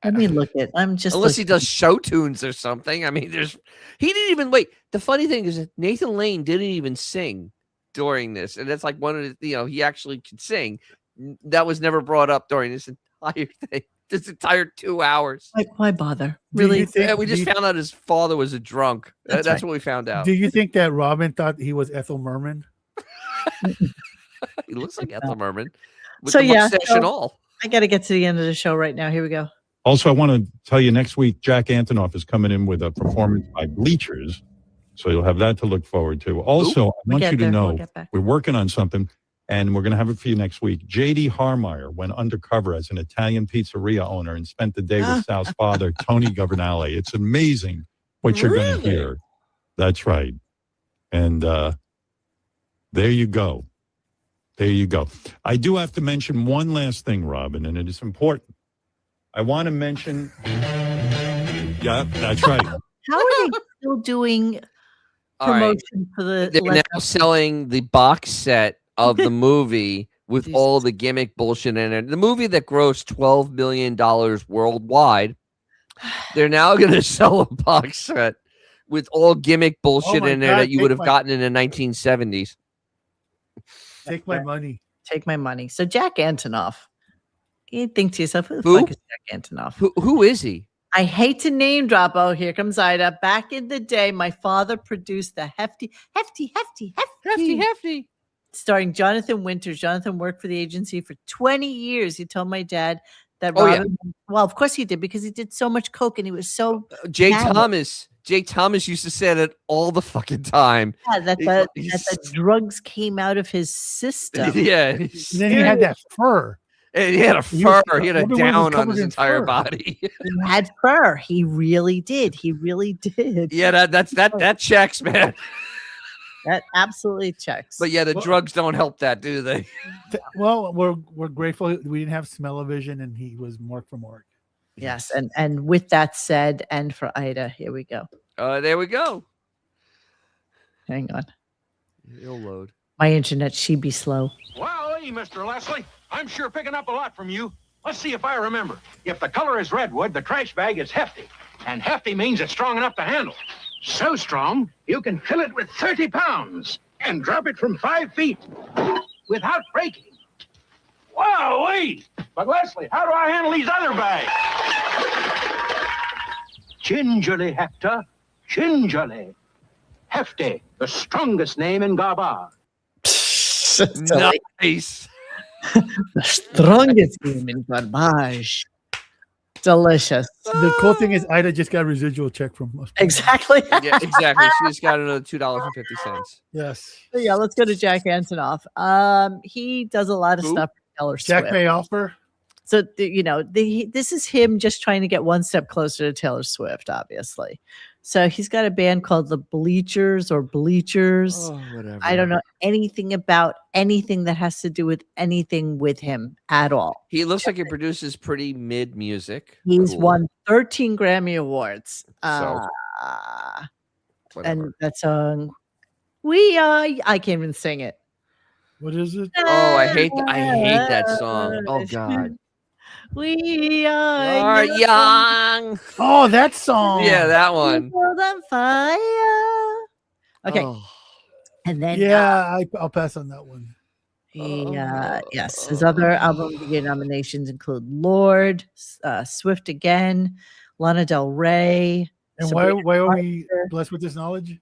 Let me look at. Unless he does show tunes or something. I mean, he didn't even wait. The funny thing is that Nathan Lane didn't even sing during this, and that's like one of the he actually could sing. That was never brought up during this entire thing. This entire 2 hours. Like, why bother? Really? We just found out his father was a drunk. That's what we found out. Do you think that Robin thought he was Ethel Merman? He looks like Ethel Merman. With So the mustache and all. I got to get to the end of the show right now. Here we go. Also, I want to tell you next week, Jack Antonoff is coming in with a performance by Bleachers. So you'll have that to look forward to. Also, I want you to know we're working on something, and we're going to have it for you next week. J.D. Harmeyer went undercover as an Italian pizzeria owner and spent the day with Sal's father, Tony Governale. It's amazing what you're going to hear. That's right. And there you go. There you go. I do have to mention one last thing, Robin, and it is important. I want to mention. Yeah, that's right. How are they still doing promotion for the? They're now selling the box set of the movie with all the gimmick bullshit in it. The movie that grossed $12 million worldwide. They're now going to sell a box set with all gimmick bullshit in there that you would have gotten in the 1970s. Take my money. Take my money. So Jack Antonoff, you think to yourself, who the fuck is Jack Antonoff? Who is he? I hate to name drop. Oh, here comes Ida. Back in the day, my father produced the Hefty, starring Jonathan Winters. Jonathan worked for the agency for 20 years. He told my dad That Oh, yeah. Robin, well, of course he did, because he did so much coke and he was so Jay mad. Thomas used to say that all the fucking time. Yeah, that the drugs came out of his system. Yeah. And then he had that fur. And he had a fur. He had a down on his entire body. He had fur. He really did. He really did. Yeah, that checks, man. That absolutely checks. But yeah, the drugs don't help that, do they? Well, we're grateful we didn't have smell-o-vision and he was Mork for Mork. Yes, and with that said, and for Ida, here we go. There we go. Hang on. It'll load. My internet, she be slow. Well, hey, Mr. Leslie, I'm sure picking up a lot from you. Let's see if I remember. If the color is redwood, the trash bag is hefty. And hefty means it's strong enough to handle. So strong, you can fill it with 30 pounds and drop it from 5 feet without breaking. Wow, wait! But Leslie, how do I handle these other bags? Gingerly, Hector. Gingerly. Hefty, the strongest name in Gaba. Nice. The strongest game in garbage. Delicious. The cool thing is Ida just got a residual check from us. Exactly. Yeah, exactly. She just got another $2.50. Yes. So yeah, let's go to Jack Antonoff. He does a lot of stuff for Taylor Jack Swift. May offer. So this is him just trying to get one step closer to Taylor Swift, obviously. So he's got a band called the Bleachers. Oh, whatever. I don't know anything about anything that has to do with anything with him at all. He looks like he produces pretty mid music. He's Cool. won 13 Grammy Awards. Whatever. And that song, I can't even sing it. What is it? Oh, I hate that song. Oh God. We are young. Oh, that song. Yeah, that one. World on fire. Okay. Oh. And then I'll pass on that one. yes, his other album nominations include Lord, Swift Again, Lana Del Rey. And Sabrina why are we Carpenter. blessed with this knowledge?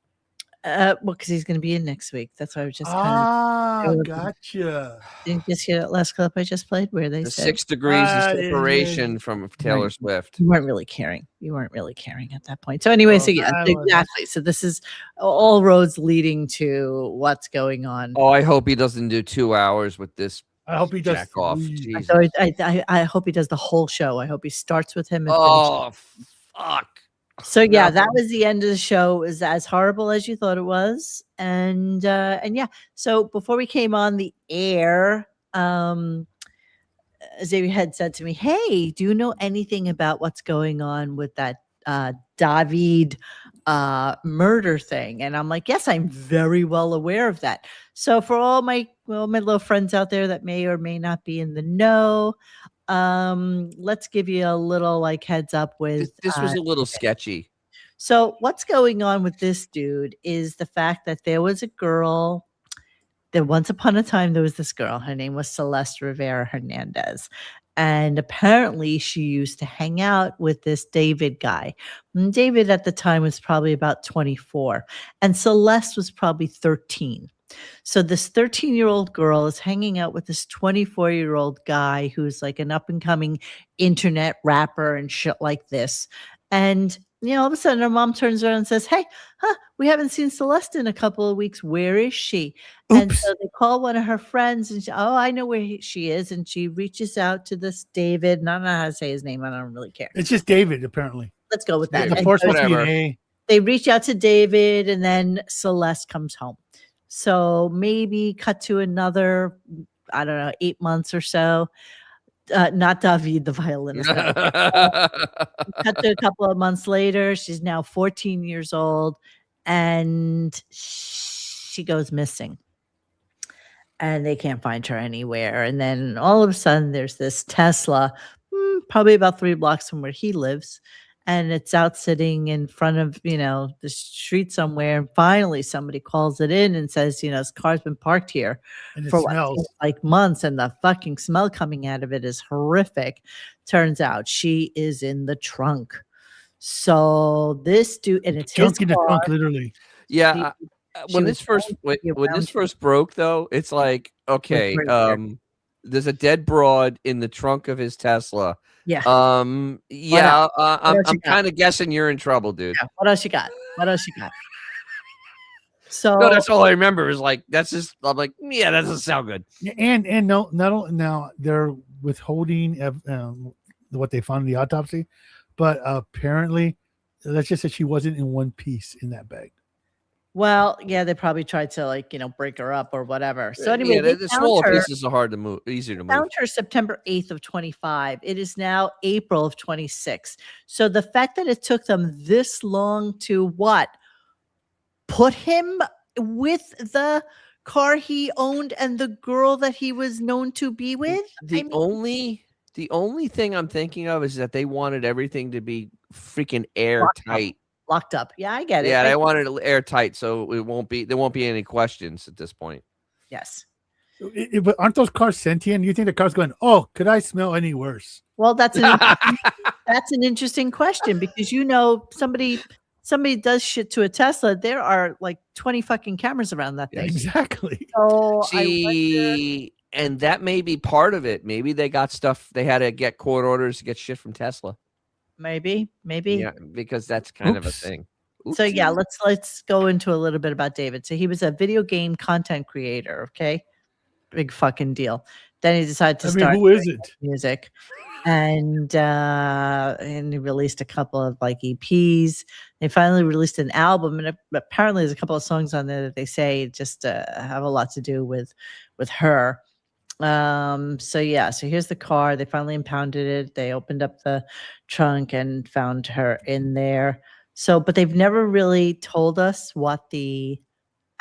Well, because he's going to be in next week. That's why I was just kind of gotcha. Didn't you see that last clip I just played where they The said 6 degrees of separation from Taylor Right. Swift. You weren't really caring. You weren't really caring at that point. So anyway, so yeah, exactly. So this is all roads leading to what's going on. Oh, I hope he doesn't do 2 hours with this. I hope he does jack off. Jesus. So I hope he does the whole show. I hope he starts with him. And Oh, finishes. fuck. So yeah, that was the end of the show. It was as horrible as you thought it was, and yeah. So before we came on the air, Xavier had said to me, "Hey, do you know anything about what's going on with that David murder thing?" And I'm like, "Yes, I'm very well aware of that." So for all my little friends out there that may or may not be in the know, let's give you a little like heads up with This was a little sketchy. So what's going on with this dude is the fact that there was a girl that once upon a time there was this girl. Her name was Celeste Rivera Hernandez. And apparently she used to hang out with this David guy. And David at the time was probably about 24. And Celeste was probably 13. So this 13-year-old girl is hanging out with this 24-year-old guy who's like an up-and-coming internet rapper and shit like this. And, all of a sudden her mom turns around and says, "Hey, we haven't seen Celeste in a couple of weeks. Where is she?" Oops. And so they call one of her friends and I know where she is. And she reaches out to this David. And I don't know how to say his name. I don't really care. It's just David, apparently. Let's go with that. The And first so must be an A. they reach out to David and then Celeste comes home. So maybe cut to another, 8 months or so. Not David, the violinist. Cut to a couple of months later. She's now 14 years old and she goes missing. And they can't find her anywhere. And then all of a sudden there's this Tesla, probably about 3 blocks from where he lives. And it's out sitting in front of, the street somewhere. And finally somebody calls it in and says, his car's been parked here And it for what smells. seems like months. And the fucking smell coming out of it is horrific. Turns out she is in the trunk. So this dude, and it's his Junk in the car. trunk, literally. Yeah. She When was this first trying to get when around this first broke though, it's like, okay, There's a dead broad in the trunk of his Tesla. Yeah. Yeah. I'm else you got? kind of guessing you're in trouble, dude. Yeah. What else you got? So No, that's all I remember is like that's just. I'm like, yeah, that doesn't sound good. And no, not only now they're withholding what they found in the autopsy, but apparently, let's just say she wasn't in one piece in that bag. Well, yeah, they probably tried to break her up or whatever. So anyway, yeah, they the found smaller her- pieces are hard to move, easier to move. Found her September 8th of 25. It is now April of 26. So the fact that it took them this long to put him with the car he owned and the girl that he was known to be with. The only thing I'm thinking of is that they wanted everything to be freaking airtight. Locked up. Yeah, I get it. Yeah, they wanted it airtight, so there won't be any questions at this point. Yes. But aren't those cars sentient? You think the car's going, oh, could I smell any worse? Well, that's an interesting question because somebody does shit to a Tesla, there are like 20 fucking cameras around that thing. Exactly. So See, and that may be part of it. Maybe they got stuff. They had to get court orders to get shit from Tesla. Maybe. Yeah, because that's kind of a thing. So yeah, let's go into a little bit about David. So he was a video game content creator. Okay, big fucking deal. Then he decided to start who isn't? Music, and he released a couple of EPs. They finally released an album, and apparently there's a couple of songs on there that they say just have a lot to do with her. So here's the car. They finally impounded it. They opened up the trunk and found her in there. So, but they've never really told us what the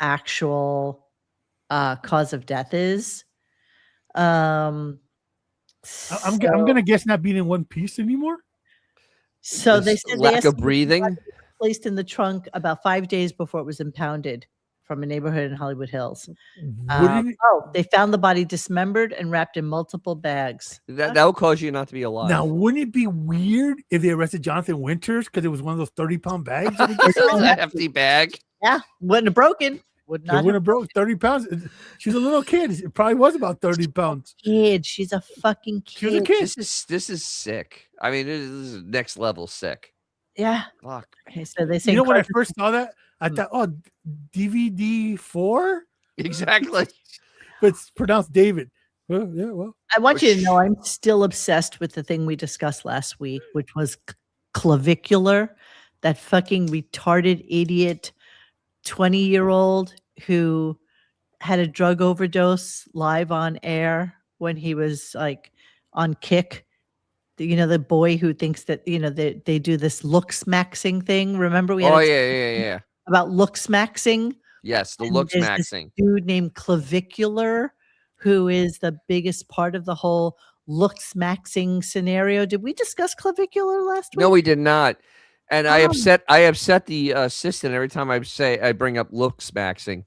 actual cause of death is. I'm gonna guess not being in one piece anymore. So they said lack of breathing. Placed in the trunk about 5 days before it was impounded from a neighborhood in Hollywood Hills. They found the body dismembered and wrapped in multiple bags. That will cause you not to be alive. Now, wouldn't it be weird if they arrested Jonathan Winters because it was one of those 30-pound bags? It's a hefty bag. Yeah, wouldn't have broken. Wouldn't have broke 30 pounds. She's a little kid. It probably was about 30 pounds. Kid, she's a fucking kid. She was a kid. This is sick. I mean, this is next level sick. Yeah. Fuck. Okay, so they say You know when I first saw that, I thought, oh, DVD 4? Exactly. But it's pronounced David. Well, yeah, well. I want you to know I'm still obsessed with the thing we discussed last week, which was clavicular, that fucking retarded idiot 20-year-old who had a drug overdose live on air when he was on Kick. The boy who thinks that they do this looks maxing thing. Remember we had yeah. about looks maxing. Yes, the And looks there's this maxing. dude named Clavicular, who is the biggest part of the whole looks maxing scenario. Did we discuss clavicular last week? No, we did not. And I upset the assistant every time I bring up looks maxing.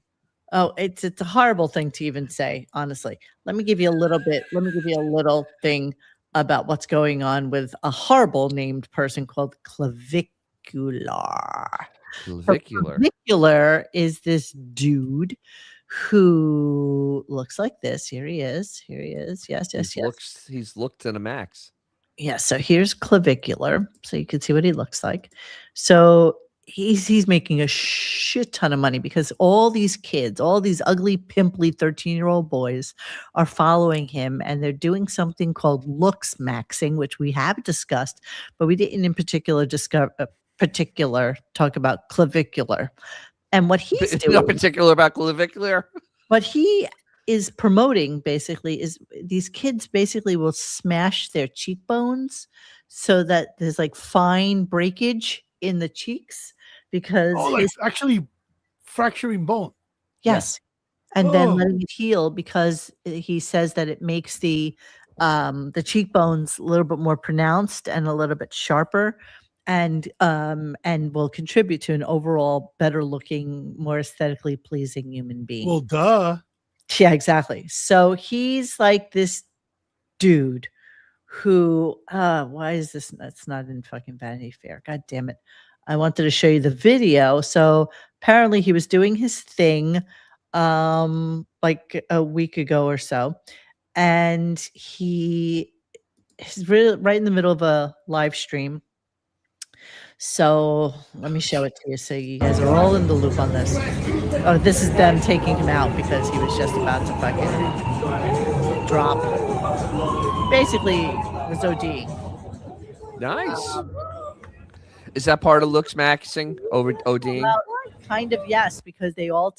Oh, it's a horrible thing to even say, honestly. Let me give you a little thing about what's going on with a horrible named person called Clavicular. Clavicular. Clavicular is this dude who looks like this. Here he is. Yes. He's looked to the max. Yeah, so here's clavicular, so you can see what he looks like. So he's making a shit ton of money because all these kids, all these ugly, pimply 13-year-old boys are following him, and they're doing something called looks maxing, which we have discussed, but we didn't in particular talk about clavicular. And what he's doing, not particular about clavicular. what he is promoting basically is these kids basically will smash their cheekbones so that there's fine breakage in the cheeks because it's actually fracturing bone. Yes. And then letting it heal because he says that it makes the cheekbones a little bit more pronounced and a little bit sharper and will contribute to an overall better looking, more aesthetically pleasing human being. Well, duh. Yeah, exactly. So he's like this dude who, why is this? That's not in fucking Vanity Fair. God damn it. I wanted to show you the video. So apparently he was doing his thing like a week ago or so. and he's really right in the middle of a live stream. So let me show it to you so you guys are all in the loop on this. Oh, this is them taking him out because he was just about to fucking drop. Basically, was OD. Nice. Is that part of looks maxing over ODing? Well, kind of, yes, because they've all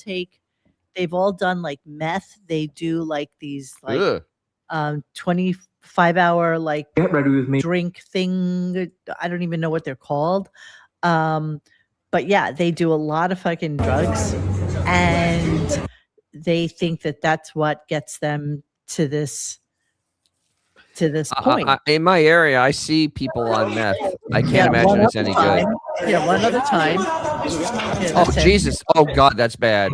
done like meth. They do like these like 25-hour like Get ready with me. drink thing. I don't even know what they're called. But yeah, they do a lot of fucking drugs, and they think that that's what gets them to this point. In my area, I see people on meth. I can't imagine it's any good. Yeah, one other time. Oh, Jesus. Oh, God, that's bad.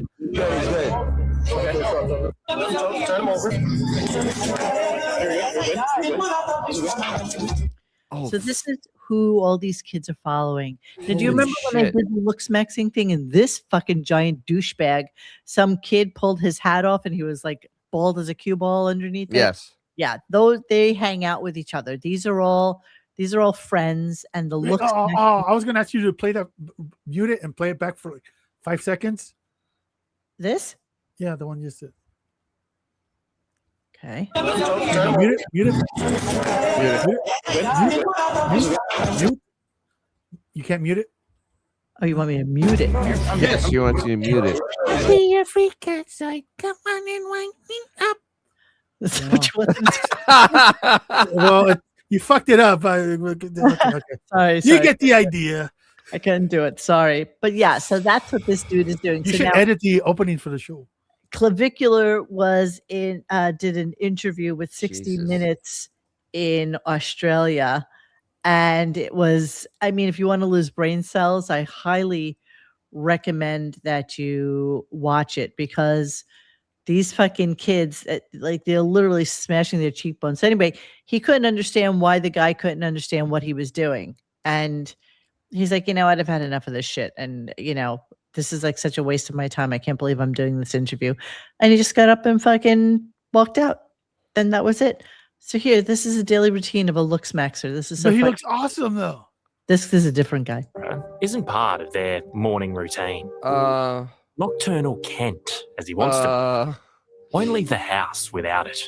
So this is who all these kids are following. Now, do you remember when I did the looks maxing thing and this fucking giant douchebag, some kid pulled his hat off and he was like bald as a cue ball underneath it? Yes. Yeah, those they hang out with each other. These are all friends, and the looks. I was gonna ask you to play that, mute it, and play it back for like 5 seconds. This? Yeah, the one you said. Okay. Mute it. Mute. You can't mute it. Oh, you want me to mute it? Yes, you want to mute it. See your freak outside. Come on and wind me up. Well, you fucked it up. Okay. Sorry. You get the idea. I couldn't do it. Sorry. But yeah, so that's what this dude is doing. You so should now, edit the opening for the show. Clavicular did an interview with 60 Minutes in Australia. And it was, I mean, if you want to lose brain cells, I highly recommend that you watch it, because these fucking kids, like, they're literally smashing their cheekbones. So anyway, he couldn't understand why the guy couldn't understand what he was doing. And he's like, I'd have had enough of this shit. And, this is like such a waste of my time. I can't believe I'm doing this interview. And he just got up and fucking walked out. And that was it. So here, this is a daily routine of a looks maxer. This is so But he funny. looks awesome, though. This is a different guy. Isn't part of their morning routine. Nocturnal Kent, as he wants to. Won't leave the house without it.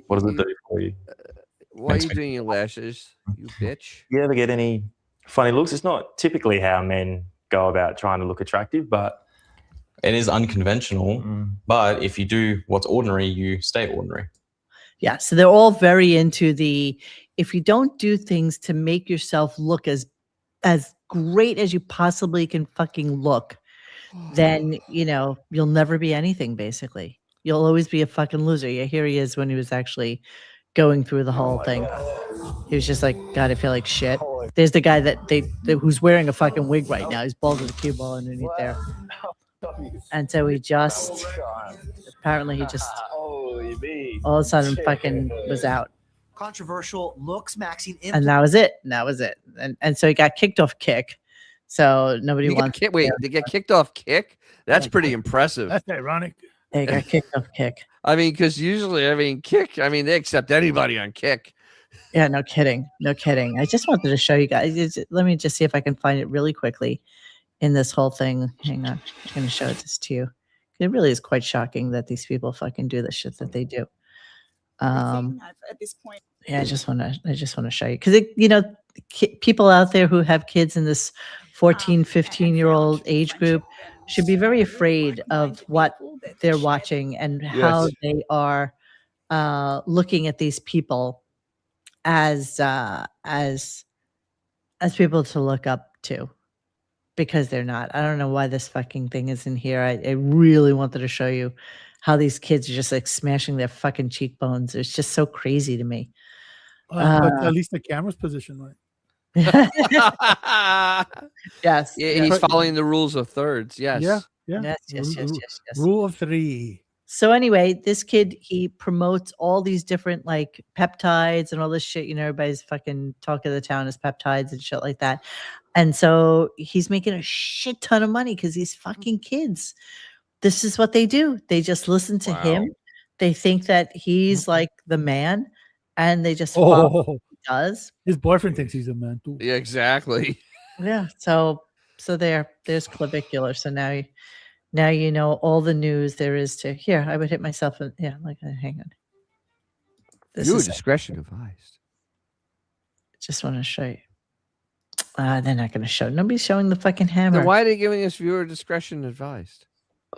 What does it do for you? Why are you doing your lashes, you bitch? You ever get any funny looks? It's not typically how men go about trying to look attractive, but it is unconventional. But if you do what's ordinary, you stay ordinary. Yeah, so they're all very into if you don't do things to make yourself look as great as you possibly can fucking look, then, you'll never be anything, basically. You'll always be a fucking loser. Yeah, here he is when he was actually going through the whole thing. He was just like, God, I feel like shit. There's the guy who's wearing a fucking wig right now. He's bald with a cue ball underneath there. And so apparently he just all of a sudden fucking was out. Controversial looks maxing. And that was it. And so he got kicked off Kick. So nobody wants. Wait, they get kicked off Kick? That's pretty impressive. That's ironic. They got kicked off Kick. I mean, because usually, Kick, they accept anybody on Kick. Yeah, no kidding. I just wanted to show you guys. Let me just see if I can find it really quickly in this whole thing. Hang on. I'm going to show this to you. It really is quite shocking that these people fucking do the shit that they do. At this point. Yeah, I just want to show you, because people out there who have kids in this 14, 15-year-old age group should be very afraid of what they're watching and how they are looking at these people as people to look up to, because they're not. I don't know why this fucking thing is in here. I really wanted to show you how these kids are just like smashing their fucking cheekbones. It's just so crazy to me. But at least the camera's positioned right. Yes. Yeah, he's following the rules of thirds. Yes. Yeah. Yes. Rule of 3. So anyway, this kid, he promotes all these different like peptides and all this shit. Everybody's fucking talk of the town is peptides and shit like that. And so he's making a shit ton of money because these fucking kids, this is what they do. They just listen to him. They think that he's like the man, and they just follow what he does. His boyfriend thinks he's a man too. Yeah, exactly. Yeah. So there's clavicular. So now you know all the news there is to. Here, I would hit myself. Hang on. Viewer discretion advised. Just want to show you. They're not going to show. Nobody's showing the fucking hammer. Then why are they giving us viewer discretion advised?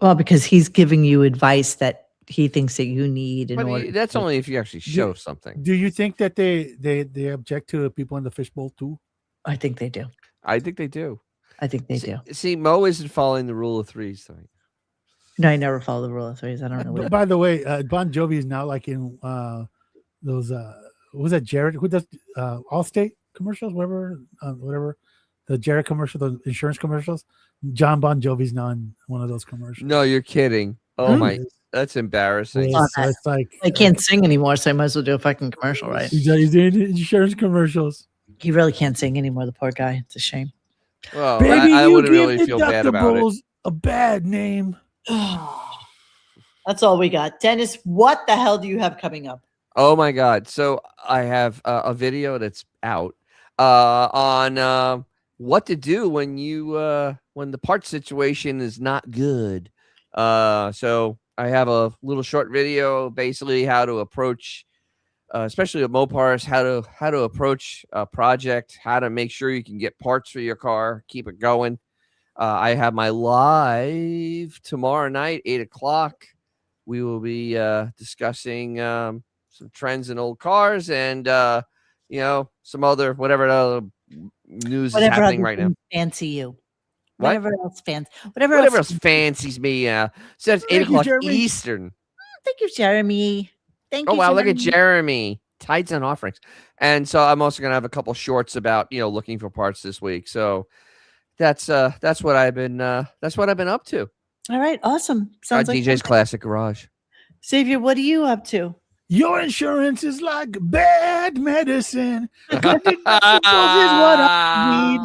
Well, because he's giving you advice that he thinks that you need in order. That's only if you actually show something. Do you think that they object to people in the fishbowl too? I think they do. I think they do. I think they do. See, Mo isn't following the rule of threes tonight. No, I never follow the rule of threes. I don't know. By the way, Bon Jovi is now like in those. What was that Jared? Who does Allstate commercials? Whatever. The Jared commercial, the insurance commercials. John Bon Jovi's now in one of those commercials. No, you're kidding. Oh my, that's embarrassing. It's like I can't sing anymore, so I might as well do a fucking commercial, right? He's doing insurance commercials. He really can't sing anymore. The poor guy. It's a shame. Well, Baby, I you wouldn't give really feel bad about it. deductibles a bad name. That's all we got. Dennis, what the hell do you have coming up? Oh my God! So I have a video that's out on what to do when when the part situation is not good. So I have a little short video, basically how to approach, especially at Mopars, how to approach a project, how to make sure you can get parts for your car, keep it going. I have my live tomorrow night, 8:00. We will be discussing some trends in old cars and some other whatever news is happening right now. Fancy you. What? Whatever else fancies me. So it's 8:00 Eastern. Thank you, Jeremy. Thank you. Oh wow, look at Jeremy. Jeremy. Tides and offerings. And so I'm also gonna have a couple shorts about looking for parts this week. So that's what I've been up to. All right, awesome. Sounds like DJ's Classic Garage. Xavier, what are you up to? Your insurance is like bad medicine. Deductibles is what I need.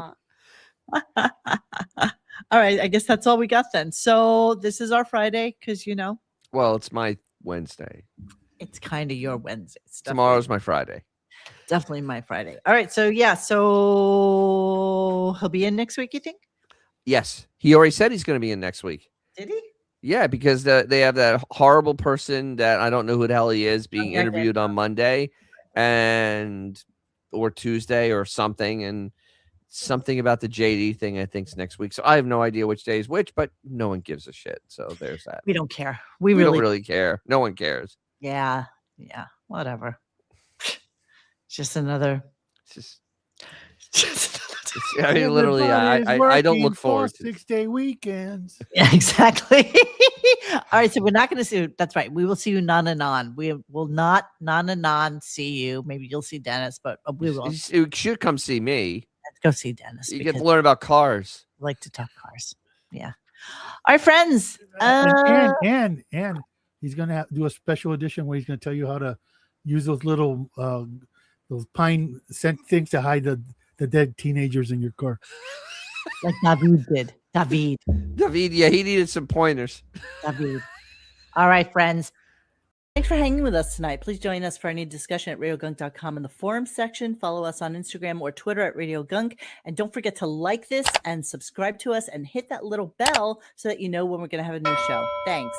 All right, I guess that's all we got then. So this is our Friday because Well, it's my Wednesday. It's kind of your Wednesday. Tomorrow's my Friday. Definitely my Friday. All right, so so he'll be in next week, you think? Yes, he already said he's going to be in next week. Did he? Yeah, because they have that horrible person that I don't know who the hell he is being interviewed on Monday or Tuesday or something, and something about the JD thing I think is next week. So I have no idea which day is which, but no one gives a shit. So there's that. We don't care. We don't really care. No one cares. Yeah, whatever. It's just another. I mean, literally, I don't look forward to 6-day weekends. Yeah, exactly. All right, so we're not going to see you. That's right. We will see you non. We will not non see you. Maybe you'll see Dennis, but we will. You should come see me. Let's go see Dennis. You get to learn about cars. I like to talk cars. Yeah. All right, friends. And he's going to do a special edition where he's going to tell you how to use those little those pine scent things to hide the dead teenagers in your car. Like David did. David, yeah, he needed some pointers. David. All right, friends. Thanks for hanging with us tonight. Please join us for any discussion at RadioGunk.com in the forum section. Follow us on Instagram or Twitter at RadioGunk. And don't forget to like this and subscribe to us and hit that little bell so that you know when we're going to have a new show. Thanks.